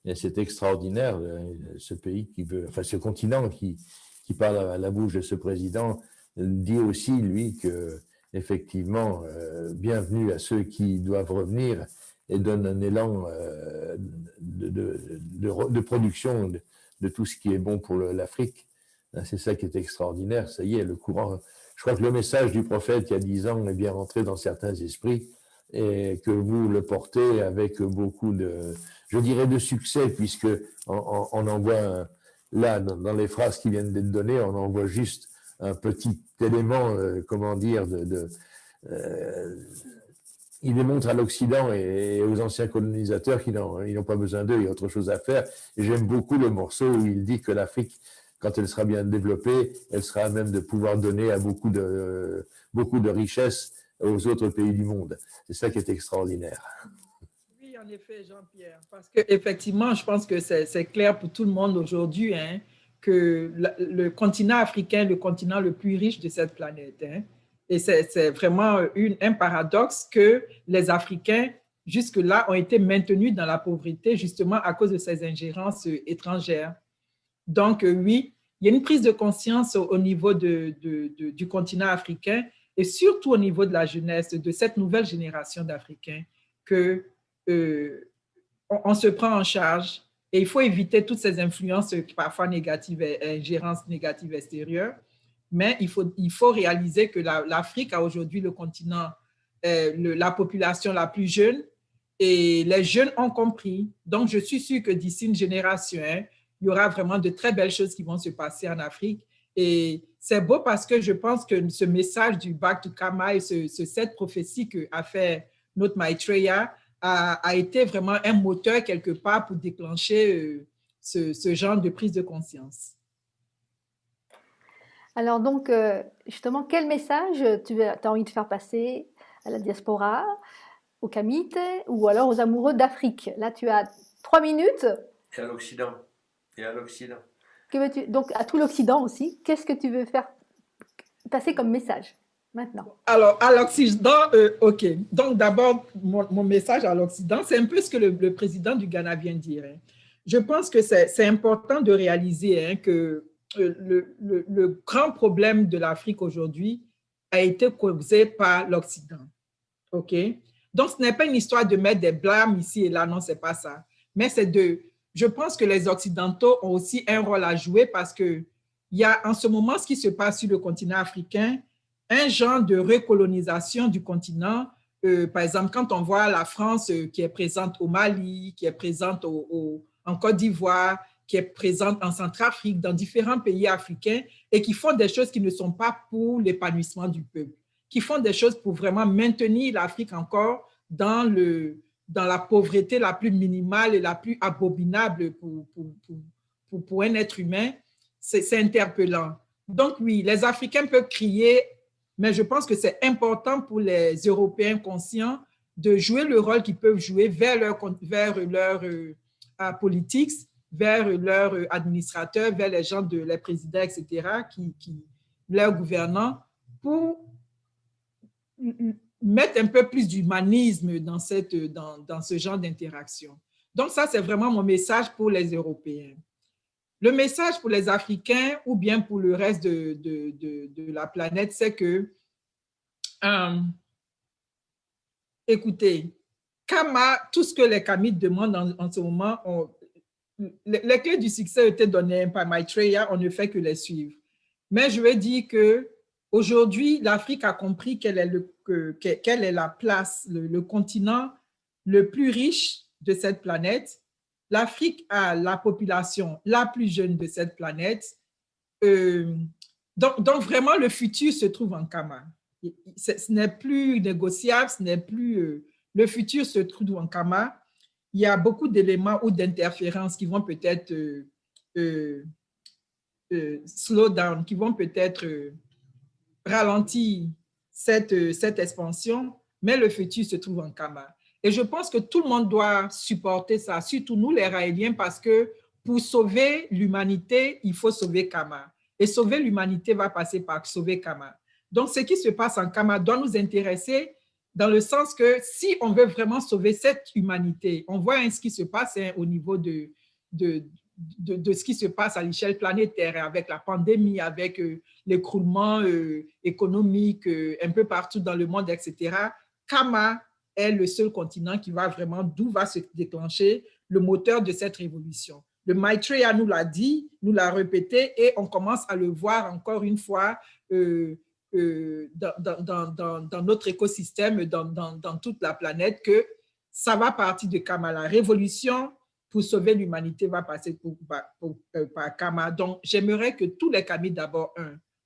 Et c'est extraordinaire, ce pays qui veut, enfin ce continent qui parle à la bouche de ce président, dit aussi, lui, que effectivement, bienvenue à ceux qui doivent revenir et donne un élan de production de tout ce qui est bon pour l'Afrique. C'est ça qui est extraordinaire. Ça y est, le courant. Je crois que le message du prophète il y a 10 ans est bien rentré dans certains esprits et que vous le portez avec beaucoup de, je dirais, de succès, puisque on en voit là, dans les phrases qui viennent d'être données, on en voit juste un petit élément, comment dire, il démontre à l'Occident et aux anciens colonisateurs qu'ils n'ont pas besoin d'eux, il y a autre chose à faire. Et j'aime beaucoup le morceau où il dit que l'Afrique, quand elle sera bien développée, elle sera à même de pouvoir donner à beaucoup de richesses aux autres pays du monde. C'est ça qui est extraordinaire. Oui, en effet, Jean-Pierre, parce qu'effectivement, je pense que c'est clair pour tout le monde aujourd'hui, hein, que le continent africain est le continent le plus riche de cette planète. Hein. Et c'est vraiment un paradoxe que les Africains, jusque-là, ont été maintenus dans la pauvreté justement à cause de ces ingérences étrangères. Donc, oui, il y a une prise de conscience au niveau du continent africain et surtout au niveau de la jeunesse, de cette nouvelle génération d'Africains, que on se prend en charge et il faut éviter toutes ces influences parfois négatives, ingérences négatives extérieures. Mais il faut réaliser que l'Afrique a aujourd'hui le continent, la population la plus jeune et les jeunes ont compris. Donc, je suis sûre que d'ici une génération, hein, il y aura vraiment de très belles choses qui vont se passer en Afrique. Et c'est beau parce que je pense que ce message du Back to Kama et cette prophétie qu'a fait notre Maitreya a été vraiment un moteur quelque part pour déclencher ce genre de prise de conscience. Alors donc, justement, quel message tu as envie de faire passer à la diaspora, aux Kamites ou alors aux amoureux d'Afrique? Là, tu as 3 minutes. Et à l'Occident. Que veux-tu, donc, à tout l'Occident aussi, qu'est-ce que tu veux faire passer comme message maintenant? Alors, à l'Occident, OK. Donc, d'abord, mon message à l'Occident, c'est un peu ce que le président du Ghana vient de dire. Hein. Je pense que c'est important de réaliser hein, que le grand problème de l'Afrique aujourd'hui a été causé par l'Occident. OK? Donc, ce n'est pas une histoire de mettre des blâmes ici et là, non, ce n'est pas ça. Mais c'est je pense que les Occidentaux ont aussi un rôle à jouer parce qu'il y a en ce moment ce qui se passe sur le continent africain, un genre de recolonisation du continent. Par exemple, quand on voit la France qui est présente au Mali, qui est présente en Côte d'Ivoire, qui est présente en Centrafrique, dans différents pays africains et qui font des choses qui ne sont pas pour l'épanouissement du peuple, qui font des choses pour vraiment maintenir l'Afrique encore dans la pauvreté la plus minimale et la plus abominable pour un être humain. C'est interpellant. Donc oui, les Africains peuvent crier, mais je pense que c'est important pour les Européens conscients de jouer le rôle qu'ils peuvent jouer vers leur politique, vers leurs administrateurs, vers les gens, les présidents, etc., leurs gouvernants, pour mettre un peu plus d'humanisme dans ce genre d'interaction. Donc ça, c'est vraiment mon message pour les Européens. Le message pour les Africains ou bien pour le reste de la planète, c'est que, écoutez, Kama, tout ce que les Kamites demandent en ce moment, les clés du succès ont été données par Maitreya, on ne fait que les suivre. Mais je veux dire qu'aujourd'hui, l'Afrique a compris quelle est la place, le continent le plus riche de cette planète. L'Afrique a la population la plus jeune de cette planète. Donc vraiment, le futur se trouve en Kama. Ce n'est plus négociable, ce n'est plus... le futur se trouve en Kama. Il y a beaucoup d'éléments ou d'interférences qui vont peut-être slow down, qui vont peut-être ralentir cette expansion, mais le futur se trouve en Kama. Et je pense que tout le monde doit supporter ça, surtout nous les Raéliens, parce que pour sauver l'humanité, il faut sauver Kama. Et sauver l'humanité va passer par sauver Kama. Donc, ce qui se passe en Kama doit nous intéresser dans le sens que si on veut vraiment sauver cette humanité, on voit ce qui se passe au niveau de ce qui se passe à l'échelle planétaire, avec la pandémie, avec l'écroulement économique un peu partout dans le monde, etc., Kama est le seul continent qui va vraiment, d'où va se déclencher le moteur de cette révolution. Le Maitreya nous l'a dit, nous l'a répété, et on commence à le voir encore une fois dans notre écosystème, dans toute la planète, que ça va partir de Kama. La révolution pour sauver l'humanité va passer par Kama. Donc, j'aimerais que tous les Kamis, d'abord,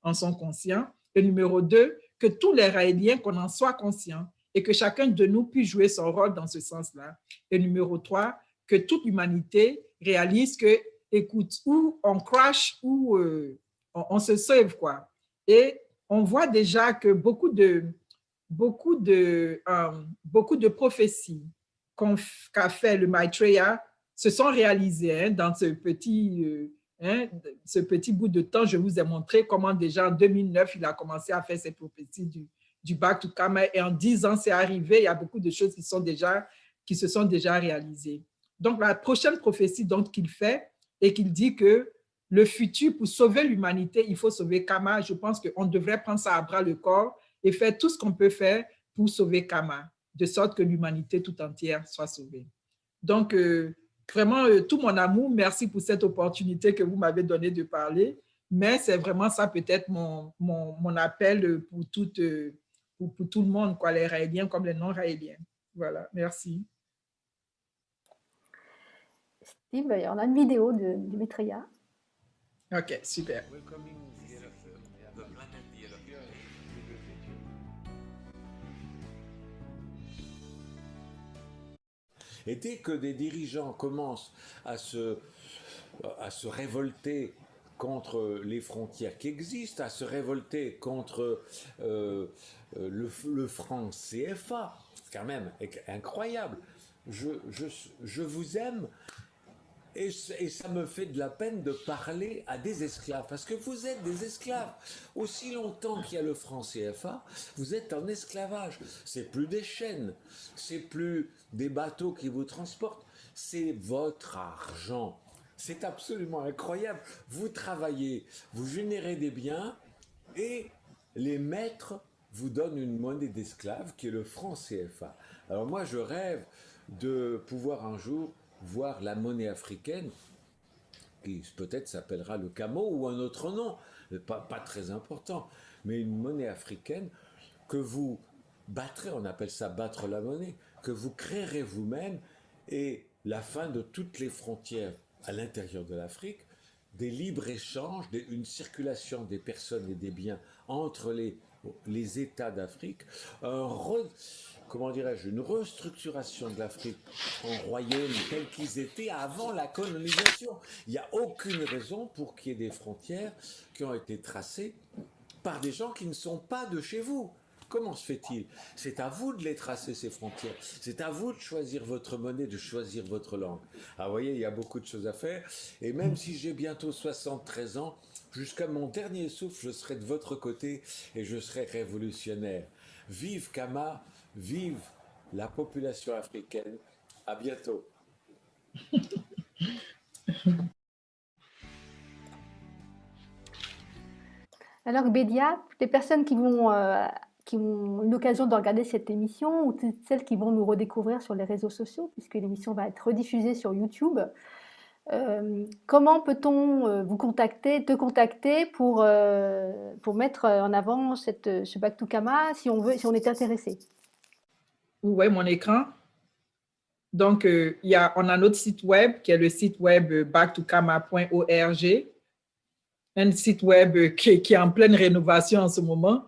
en sont conscients. Et numéro 2, que tous les Raéliens, qu'on en soit conscients et que chacun de nous puisse jouer son rôle dans ce sens-là. Et numéro 3, que toute l'humanité réalise que, écoute, ou on crash ou on se sauve, quoi. Et on voit déjà que beaucoup de prophéties qu'a fait le Maitreya se sont réalisées dans ce petit bout de temps. Je vous ai montré comment déjà en 2009, il a commencé à faire ses prophéties du Back to Kama, et en 10 ans, c'est arrivé. Il y a beaucoup de choses qui se sont déjà réalisées. Donc, la prochaine prophétie qu'il fait, et qu'il dit que le futur, pour sauver l'humanité, il faut sauver Kama. Je pense qu'on devrait prendre ça à bras le corps et faire tout ce qu'on peut faire pour sauver Kama, de sorte que l'humanité tout entière soit sauvée. Donc, vraiment, tout mon amour, merci pour cette opportunité que vous m'avez donnée de parler, mais c'est vraiment ça peut-être mon appel pour tout le monde, quoi, les Raéliens comme les non-Raéliens. Voilà, merci. Steve, on a une vidéo du Maitreya. Ok, super. Et dès que des dirigeants commencent à se révolter contre les frontières qui existent, à se révolter contre le franc CFA, c'est quand même incroyable. Je vous aime. Et ça me fait de la peine de parler à des esclaves, parce que vous êtes des esclaves. Aussi longtemps qu'il y a le franc CFA, vous êtes en esclavage. C'est plus des chaînes, c'est plus des bateaux qui vous transportent, c'est votre argent. C'est absolument incroyable. Vous travaillez, vous générez des biens et les maîtres vous donnent une monnaie d'esclave qui est le franc CFA. Alors moi, je rêve de pouvoir un jour voir la monnaie africaine, qui peut-être s'appellera le camo ou un autre nom, pas très important, mais une monnaie africaine que vous battrez, on appelle ça battre la monnaie, que vous créerez vous-même, et la fin de toutes les frontières à l'intérieur de l'Afrique, des libres-échanges, une circulation des personnes et des biens entre les États d'Afrique, une restructuration de l'Afrique en royaume tel qu'ils étaient avant la colonisation. Il n'y a aucune raison pour qu'il y ait des frontières qui ont été tracées par des gens qui ne sont pas de chez vous. Comment se fait-il? C'est à vous de les tracer, ces frontières. C'est à vous de choisir votre monnaie, de choisir votre langue. Alors, vous voyez, il y a beaucoup de choses à faire. Et même si j'ai bientôt 73 ans, jusqu'à mon dernier souffle, je serai de votre côté et je serai révolutionnaire. Vive Kama, vive la population africaine. À bientôt. Alors, Bédia, les personnes qui ont eu l'occasion de regarder cette émission, ou celles qui vont nous redécouvrir sur les réseaux sociaux, puisque l'émission va être rediffusée sur YouTube, comment peut-on te contacter pour mettre en avant ce Back to Kama si on est intéressé? Vous voyez mon écran? Donc, on a notre site web qui est le site web backtokama.org, un site web qui est en pleine rénovation en ce moment,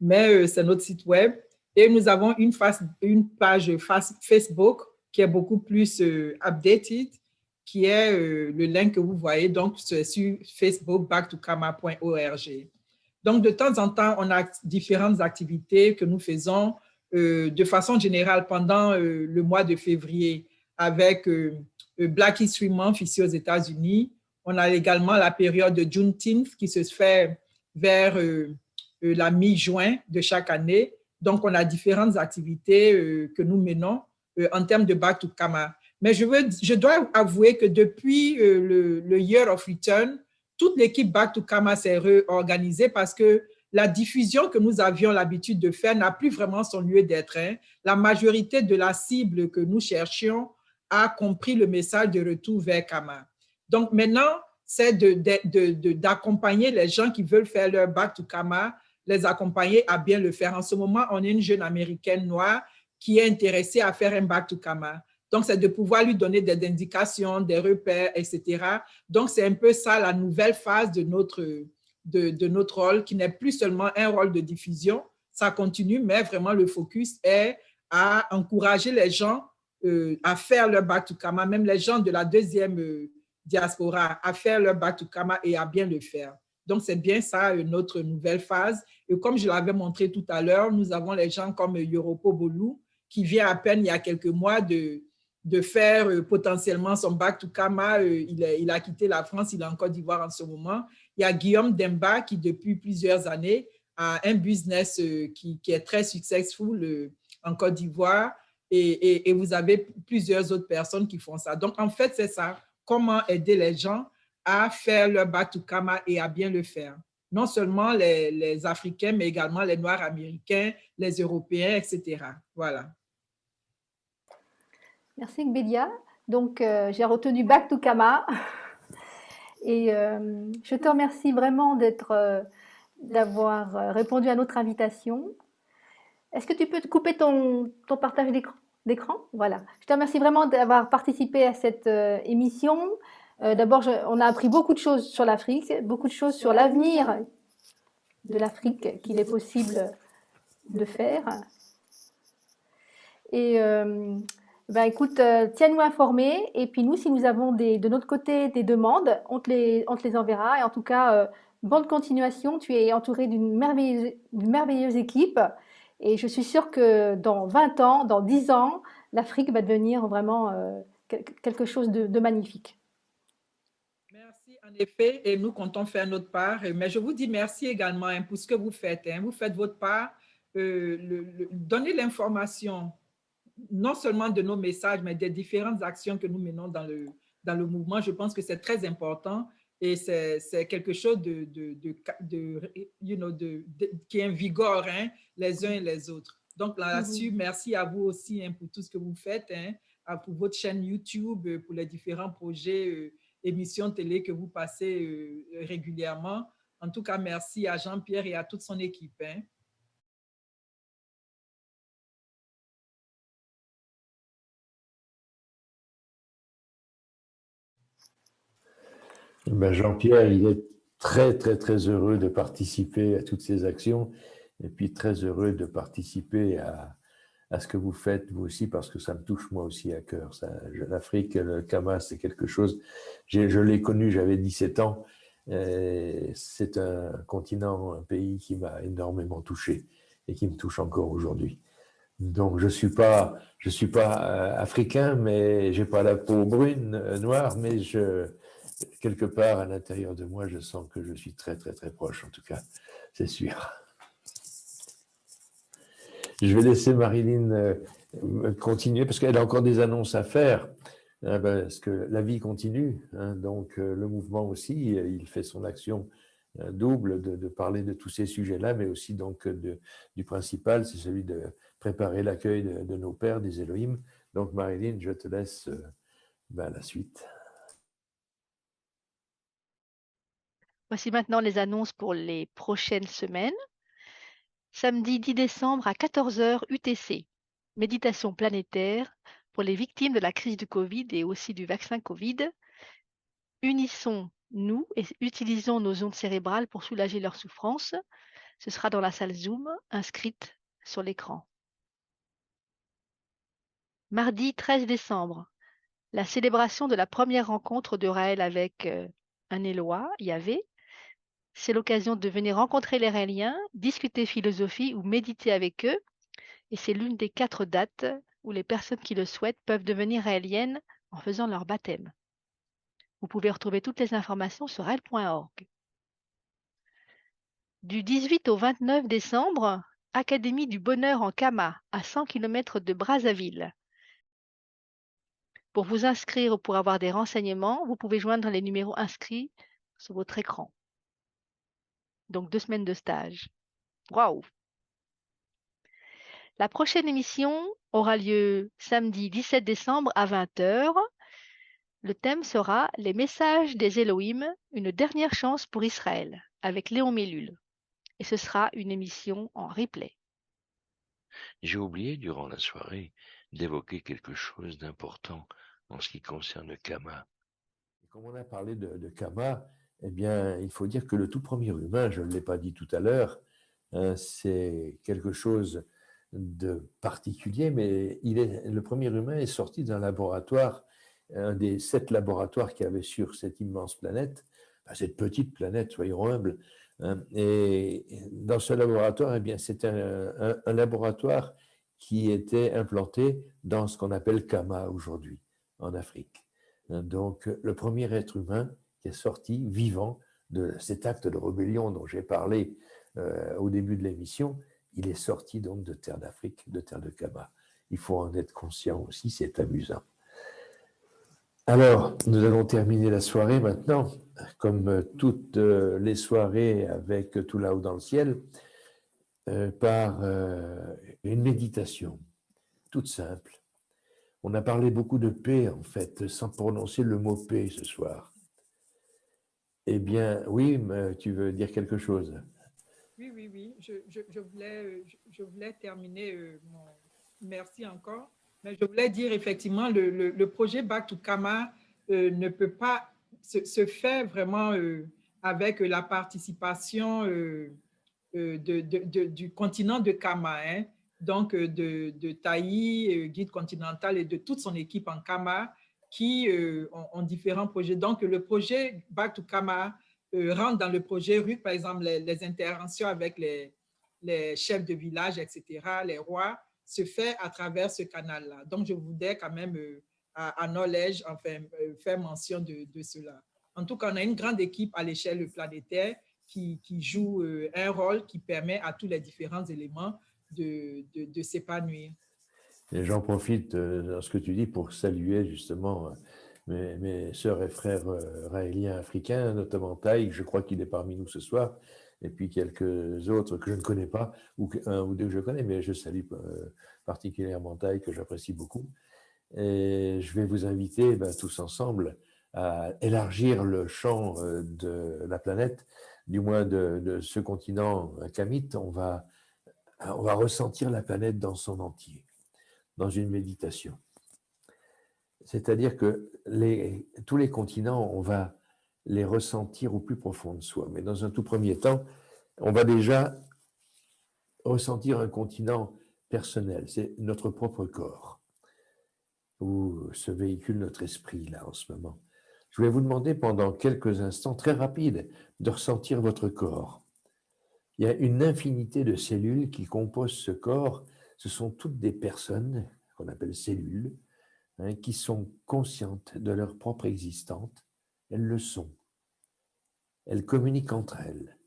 mais c'est notre site web. Et nous avons une page Facebook qui est beaucoup plus updated, qui est le lien que vous voyez, donc c'est sur Facebook, backtokama.org. Donc, de temps en temps, on a différentes activités que nous faisons de façon générale pendant le mois de février avec Black History Month ici aux États-Unis. On a également la période de Juneteenth qui se fait vers la mi-juin de chaque année. Donc, on a différentes activités que nous menons en termes de Back to Kama. Mais je dois avouer que depuis le Year of Return, toute l'équipe Back to Kama s'est réorganisée parce que la diffusion que nous avions l'habitude de faire n'a plus vraiment son lieu d'être. Hein. La majorité de la cible que nous cherchions a compris le message de retour vers Kama. Donc maintenant, c'est d'accompagner les gens qui veulent faire leur Back to Kama, les accompagner à bien le faire. En ce moment, on est une jeune américaine noire qui est intéressée à faire un Back to Kama. Donc, c'est de pouvoir lui donner des indications, des repères, etc. Donc, c'est un peu ça la nouvelle phase de notre rôle, qui n'est plus seulement un rôle de diffusion, ça continue, mais vraiment le focus est à encourager les gens à faire leur Back to Kama, même les gens de la deuxième diaspora, à faire leur Back to Kama et à bien le faire. Donc, c'est bien ça notre nouvelle phase. Et comme je l'avais montré tout à l'heure, nous avons les gens comme Yoropo Bolu, qui vient à peine il y a quelques mois de faire potentiellement son Back to Kama. Il a quitté la France, il est en Côte d'Ivoire en ce moment. Il y a Guillaume Demba qui, depuis plusieurs années, a un business qui est très successful en Côte d'Ivoire. Et vous avez plusieurs autres personnes qui font ça. Donc, en fait, c'est ça. Comment aider les gens à faire leur Back to Kama et à bien le faire. Non seulement les Africains, mais également les Noirs américains, les Européens, etc. Voilà. Merci Gbédia. Donc, j'ai retenu Back to Kama. Et je te remercie vraiment d'avoir répondu à notre invitation. Est-ce que tu peux te couper ton partage d'écran? Voilà. Je te remercie vraiment d'avoir participé à cette émission. D'abord, on a appris beaucoup de choses sur l'Afrique, beaucoup de choses sur l'avenir de l'Afrique qu'il est possible de faire. Et ben écoute, tiens-nous informés. Et puis nous, si nous avons de notre côté des demandes, on te les enverra. Et en tout cas, bonne continuation. Tu es entouré d'une merveilleuse équipe. Et je suis sûre que dans 20 ans, dans 10 ans, l'Afrique va devenir vraiment quelque chose de magnifique. Merci, en effet, et nous comptons faire notre part. Mais je vous dis merci également pour ce que vous faites. Vous faites votre part. Donnez l'information, non seulement de nos messages, mais des différentes actions que nous menons dans le mouvement. Je pense que c'est très important et c'est quelque chose qui invigore les uns et les autres. Donc là-dessus, merci à vous aussi pour tout ce que vous faites, pour votre chaîne YouTube, pour les différents projets, émissions télé que vous passez régulièrement. En tout cas, merci à Jean-Pierre et à toute son équipe. Ben Jean-Pierre, il est très, très, très heureux de participer à toutes ces actions et puis très heureux de participer à ce que vous faites, vous aussi, parce que ça me touche moi aussi à cœur. L'Afrique, le Kama, c'est quelque chose, je l'ai connu, j'avais 17 ans, c'est un continent, un pays qui m'a énormément touché et qui me touche encore aujourd'hui. Donc, je suis pas africain, mais j'ai pas la peau brune, noire, mais quelque part à l'intérieur de moi, je sens que je suis très, très, très proche, en tout cas, c'est sûr. Je vais laisser Marilyn continuer, parce qu'elle a encore des annonces à faire, parce que la vie continue, donc le mouvement aussi, il fait son action double de parler de tous ces sujets-là, mais aussi donc du principal, c'est celui de préparer l'accueil de nos pères, des Elohim. Donc Marilyn, je te laisse la suite. Voici maintenant les annonces pour les prochaines semaines. Samedi 10 décembre à 14h UTC, méditation planétaire pour les victimes de la crise du Covid et aussi du vaccin Covid. Unissons-nous et utilisons nos ondes cérébrales pour soulager leurs souffrances. Ce sera dans la salle Zoom, inscrite sur l'écran. Mardi 13 décembre, la célébration de la première rencontre de Raël avec un Éloi, Yahvé. C'est l'occasion de venir rencontrer les Raéliens, discuter philosophie ou méditer avec eux. Et c'est l'une des 4 dates où les personnes qui le souhaitent peuvent devenir raéliennes en faisant leur baptême. Vous pouvez retrouver toutes les informations sur raël.org. Du 18 au 29 décembre, Académie du Bonheur en Kama, à 100 km de Brazzaville. Pour vous inscrire ou pour avoir des renseignements, vous pouvez joindre les numéros inscrits sur votre écran. Donc 2 semaines de stage. Waouh! La prochaine émission aura lieu samedi 17 décembre à 20 h. Le thème sera « Les messages des Elohim, une dernière chance pour Israël » avec Léon Mellul. Et ce sera une émission en replay. J'ai oublié durant la soirée d'évoquer quelque chose d'important en ce qui concerne Kama. Comme on a parlé de Kama, eh bien, il faut dire que le tout premier humain, je ne l'ai pas dit tout à l'heure, c'est quelque chose de particulier, mais le premier humain est sorti d'un laboratoire, un des 7 laboratoires qu'il y avait sur cette immense planète, cette petite planète, soyons humbles. Et dans ce laboratoire, eh bien, c'était un laboratoire qui était implanté dans ce qu'on appelle Kama aujourd'hui, en Afrique. Donc, le premier être humain qui est sorti vivant de cet acte de rébellion dont j'ai parlé au début de l'émission, il est sorti donc de terre d'Afrique, de terre de Kama. Il faut en être conscient aussi, c'est amusant. Alors, nous allons terminer la soirée maintenant, comme toutes les soirées avec Tout là-haut dans le ciel, par une méditation toute simple. On a parlé beaucoup de paix, en fait, sans prononcer le mot paix ce soir. Eh bien, oui, mais tu veux dire quelque chose? Oui. Je voulais terminer mon... Merci encore. Mais je voulais dire effectivement, le projet Back to Kama ne peut pas se faire vraiment avec la participation du continent de Kama, hein, donc de Taï, guide continental, et de toute son équipe en Kama qui ont différents projets. Donc, le projet Back to Kama rentre dans le projet RUC, par exemple, les interventions avec les chefs de village, etc., les rois, se fait à travers ce canal-là. Donc, je voudrais quand même, à knowledge, enfin, faire mention de cela. En tout cas, on a une grande équipe à l'échelle planétaire qui joue un rôle qui permet à tous les différents éléments de s'épanouir. Et j'en profite dans ce que tu dis pour saluer justement mes sœurs et frères raéliens africains, notamment Taï, je crois qu'il est parmi nous ce soir, et puis quelques autres que je ne connais pas, ou un ou deux que je connais, mais je salue particulièrement Taï, que j'apprécie beaucoup. Et je vais vous inviter tous ensemble à élargir le champ de la planète, du moins de ce continent kamite. On va ressentir la planète dans son entier, dans une méditation. C'est-à-dire que tous les continents, on va les ressentir au plus profond de soi. Mais dans un tout premier temps, on va déjà ressentir un continent personnel, c'est notre propre corps, où se véhicule notre esprit là en ce moment. Je vais vous demander pendant quelques instants, très rapides, de ressentir votre corps. Il y a une infinité de cellules qui composent ce corps. Ce sont toutes des personnes qu'on appelle cellules, hein, qui sont conscientes de leur propre existence. Elles le sont. Elles communiquent entre elles.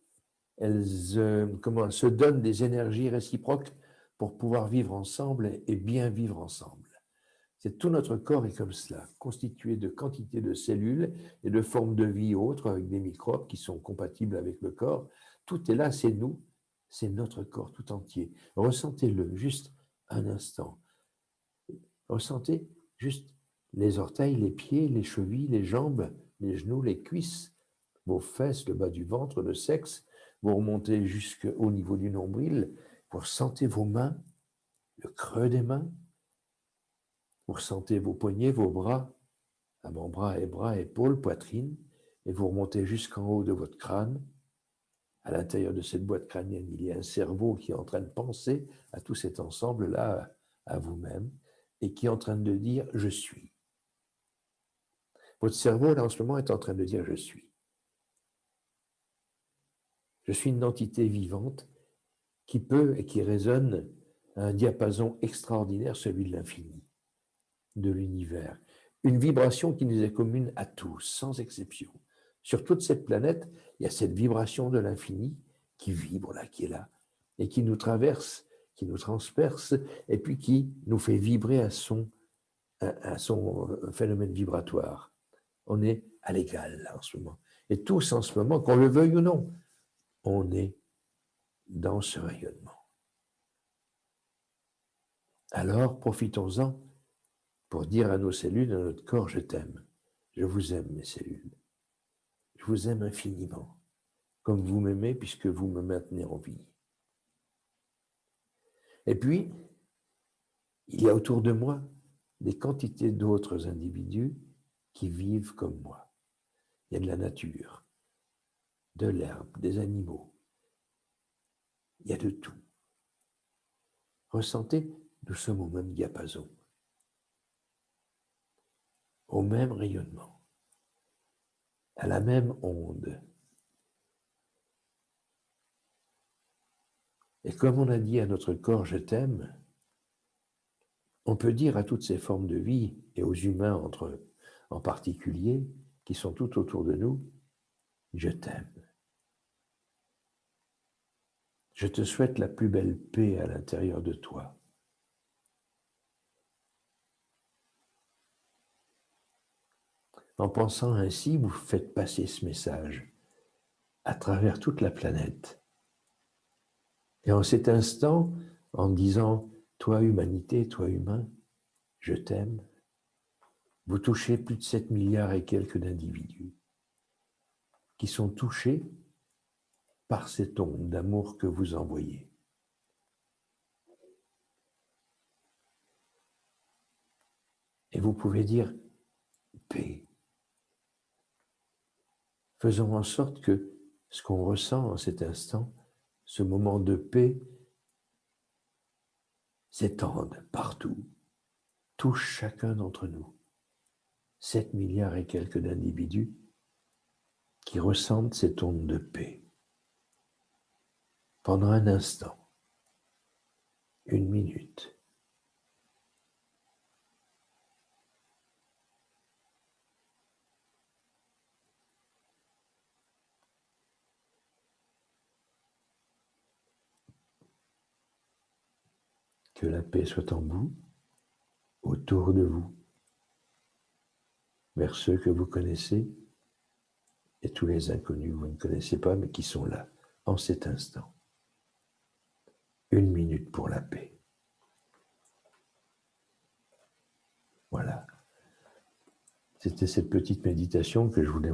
Elles se donnent des énergies réciproques pour pouvoir vivre ensemble et bien vivre ensemble. C'est tout notre corps est comme cela, constitué de quantités de cellules et de formes de vie autres avec des microbes qui sont compatibles avec le corps. Tout est là, c'est nous, c'est notre corps tout entier. Ressentez-le juste un instant. Ressentez juste les orteils, les pieds, les chevilles, les jambes, les genoux, les cuisses, vos fesses, le bas du ventre, le sexe. Vous remontez jusqu'au niveau du nombril. Vous ressentez vos mains, le creux des mains. Vous ressentez vos poignets, vos bras, avant-bras, épaules, poitrine, et vous remontez jusqu'en haut de votre crâne. À l'intérieur de cette boîte crânienne, il y a un cerveau qui est en train de penser à tout cet ensemble-là, à vous-même, et qui est en train de dire « je suis ». Votre cerveau, là, en ce moment, est en train de dire « je suis ». Je suis une entité vivante qui peut et qui résonne à un diapason extraordinaire, celui de l'infini, de l'univers. Une vibration qui nous est commune à tous, sans exception. Sur toute cette planète, il y a cette vibration de l'infini qui vibre là, qui est là, et qui nous traverse, qui nous transperce, et puis qui nous fait vibrer à son à son phénomène vibratoire. On est à l'égal là, en ce moment. Et tous en ce moment, qu'on le veuille ou non, on est dans ce rayonnement. Alors, profitons-en pour dire à nos cellules, à notre corps, je t'aime. Je vous aime, mes cellules. Je vous aime infiniment, comme vous m'aimez puisque vous me maintenez en vie. Et puis, il y a autour de moi des quantités d'autres individus qui vivent comme moi. Il y a de la nature, de l'herbe, des animaux. Il y a de tout. Ressentez, nous sommes au même diapason, au même rayonnement, à la même onde. Et comme on a dit à notre corps, je t'aime, on peut dire à toutes ces formes de vie et aux humains en particulier, qui sont tout autour de nous, je t'aime. Je te souhaite la plus belle paix à l'intérieur de toi. En pensant ainsi, vous faites passer ce message à travers toute la planète. Et en cet instant, en disant « Toi humanité, toi humain, je t'aime », vous touchez plus de 7 milliards et quelques d'individus qui sont touchés par cette onde d'amour que vous envoyez. Et vous pouvez dire « paix ». Faisons en sorte que ce qu'on ressent en cet instant, ce moment de paix, s'étende partout, touche chacun d'entre nous. 7 milliards et quelques d'individus qui ressentent cette onde de paix. Pendant un instant, 1 minute. Que la paix soit en vous, autour de vous, vers ceux que vous connaissez et tous les inconnus que vous ne connaissez pas, mais qui sont là, en cet instant. 1 minute pour la paix. Voilà. C'était cette petite méditation que je voulais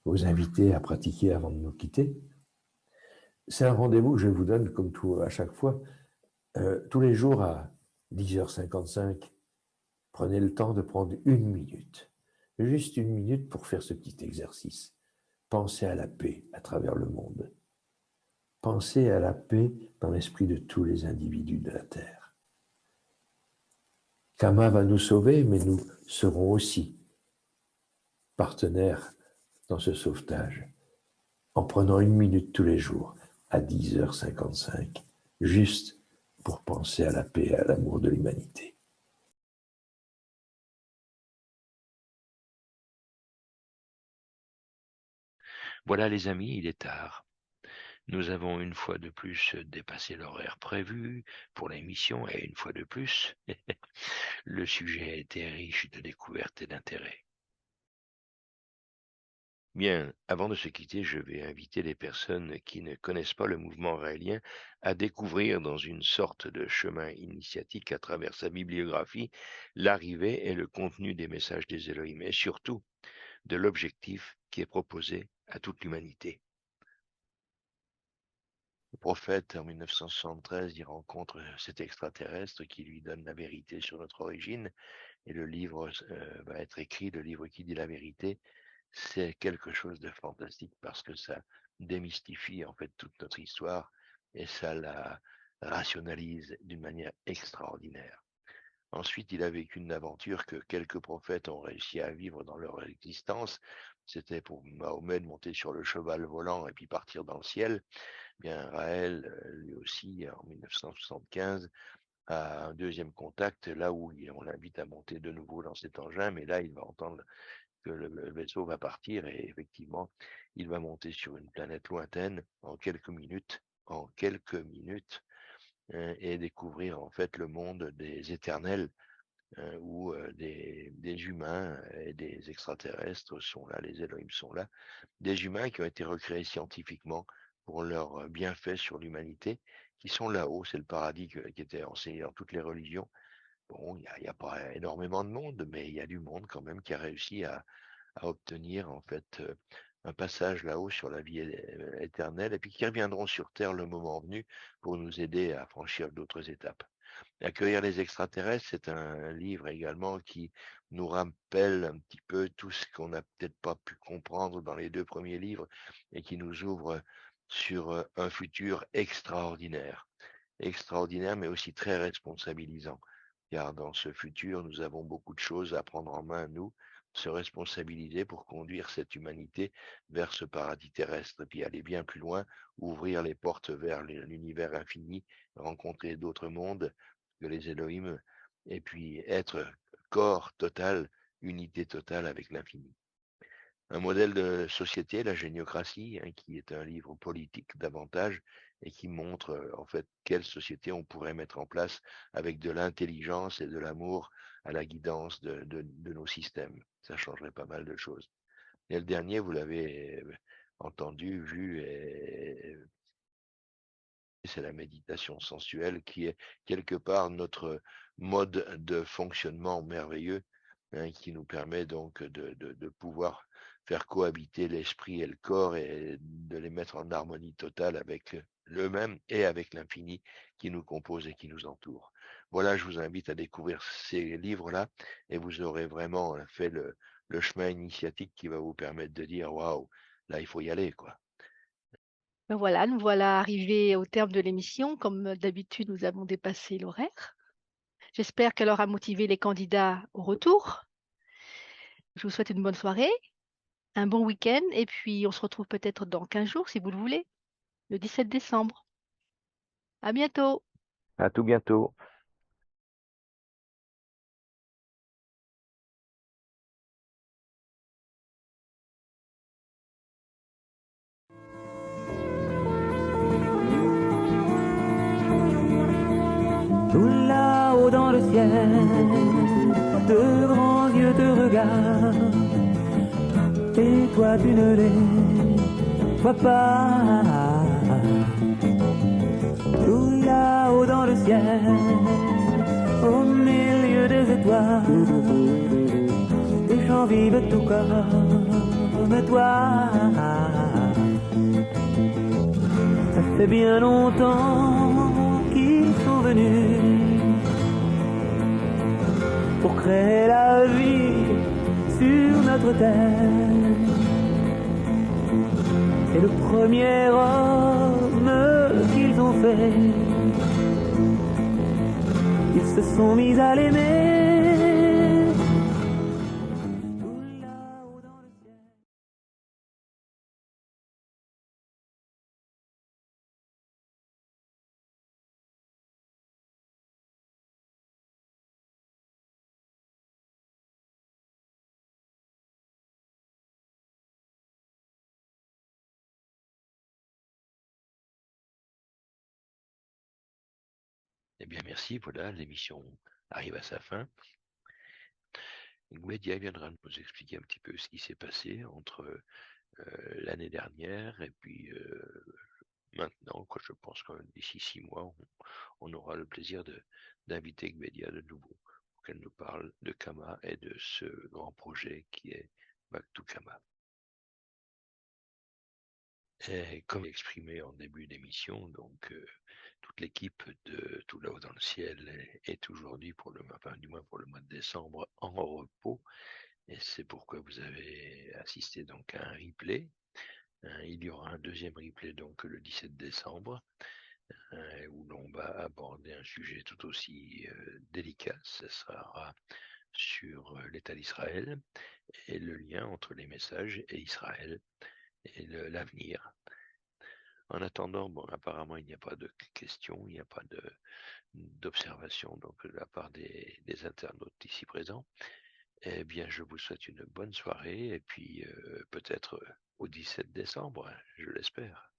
vous inviter à pratiquer avant de nous quitter. C'est un rendez-vous que je vous donne, comme tout à chaque fois, tous les jours à 10h55. Prenez le temps de prendre 1 minute. Juste 1 minute pour faire ce petit exercice. Pensez à la paix à travers le monde. Pensez à la paix dans l'esprit de tous les individus de la Terre. Kama va nous sauver, mais nous serons aussi partenaires dans ce sauvetage, en prenant 1 minute tous les jours à 10h55, juste pour penser à la paix et à l'amour de l'humanité. Voilà les amis, il est tard. Nous avons une fois de plus dépassé l'horaire prévu pour l'émission et une fois de plus, le sujet a été riche de découvertes et d'intérêts. Bien, avant de se quitter, je vais inviter les personnes qui ne connaissent pas le mouvement raélien à découvrir dans une sorte de chemin initiatique à travers sa bibliographie l'arrivée et le contenu des messages des Elohim et surtout de l'objectif qui est proposé à toute l'humanité. Le prophète, en 1973, il rencontre cet extraterrestre qui lui donne la vérité sur notre origine et le livre va être écrit, le livre qui dit la vérité. C'est quelque chose de fantastique parce que ça démystifie en fait toute notre histoire et ça la rationalise d'une manière extraordinaire. Ensuite, il a vécu une aventure que quelques prophètes ont réussi à vivre dans leur existence. C'était pour Mahomet de monter sur le cheval volant et puis partir dans le ciel. Bien, Raël, lui aussi, en 1975, a un deuxième contact, là où on l'invite à monter de nouveau dans cet engin, mais là, il va entendre que le vaisseau va partir et effectivement, il va monter sur une planète lointaine en quelques minutes, et découvrir en fait le monde des éternels où des humains et des extraterrestres sont là, les Elohim sont là, des humains qui ont été recréés scientifiquement pour leurs bienfaits sur l'humanité, qui sont là-haut, c'est le paradis qui était enseigné dans toutes les religions. Bon, il y a pas énormément de monde, mais il y a du monde quand même qui a réussi à obtenir en fait un passage là-haut sur la vie éternelle, et puis qui reviendront sur Terre le moment venu pour nous aider à franchir d'autres étapes. Accueillir les extraterrestres, c'est un livre également qui nous rappelle un petit peu tout ce qu'on n'a peut-être pas pu comprendre dans les 2 premiers livres et qui nous ouvre sur un futur extraordinaire. Extraordinaire, mais aussi très responsabilisant. Car dans ce futur, nous avons beaucoup de choses à prendre en main, nous, se responsabiliser pour conduire cette humanité vers ce paradis terrestre, puis aller bien plus loin, ouvrir les portes vers l'univers infini, rencontrer d'autres mondes que les Elohim, et puis être corps total, unité totale avec l'infini. Un modèle de société, la géniocratie, qui est un livre politique davantage et qui montre en fait quelle société on pourrait mettre en place avec de l'intelligence et de l'amour à la guidance de nos systèmes. Ça changerait pas mal de choses. Et le dernier, vous l'avez entendu, vu, c'est la méditation sensuelle qui est quelque part notre mode de fonctionnement merveilleux, qui nous permet donc de pouvoir faire cohabiter l'esprit et le corps et de les mettre en harmonie totale avec l'eux-mêmes et avec l'infini qui nous compose et qui nous entoure. Voilà, je vous invite à découvrir ces livres-là et vous aurez vraiment fait le chemin initiatique qui va vous permettre de dire waouh, là il faut y aller, quoi. Ben voilà, nous voilà arrivés au terme de l'émission. Comme d'habitude, nous avons dépassé l'horaire. J'espère qu'elle aura motivé les candidats au retour. Je vous souhaite une bonne soirée, un bon week-end, et puis on se retrouve peut-être dans 15 jours, si vous le voulez, le 17 décembre. À bientôt. À tout bientôt. Tout là-haut dans le ciel, de grands yeux te regardent, et toi tu ne les vois pas. Tout là-haut dans le ciel, au milieu des étoiles, des gens vivent tout comme toi. Ça fait bien longtemps qu'ils sont venus pour créer la vie sur notre terre. C'est le premier homme qu'ils ont fait. Ils se sont mis à l'aimer. Eh bien, merci. Voilà, l'émission arrive à sa fin. Gwedia viendra nous expliquer un petit peu ce qui s'est passé entre l'année dernière et puis maintenant, quoi. Je pense que d'ici 6 mois, on aura le plaisir d'inviter Gwedia de nouveau pour qu'elle nous parle de Kama et de ce grand projet qui est Back to Kama. Et comme exprimé en début d'émission, donc toute l'équipe de Tout là-haut dans le ciel est aujourd'hui, du moins pour le mois de décembre, en repos. Et c'est pourquoi vous avez assisté donc à un replay. Il y aura un deuxième replay donc le 17 décembre, où l'on va aborder un sujet tout aussi délicat. Ce sera sur l'État d'Israël et le lien entre les messages et Israël et l'avenir. En attendant, bon, apparemment, il n'y a pas de questions, il n'y a pas d'observations donc de la part des internautes ici présents. Eh bien, je vous souhaite une bonne soirée et puis peut-être au 17 décembre, je l'espère.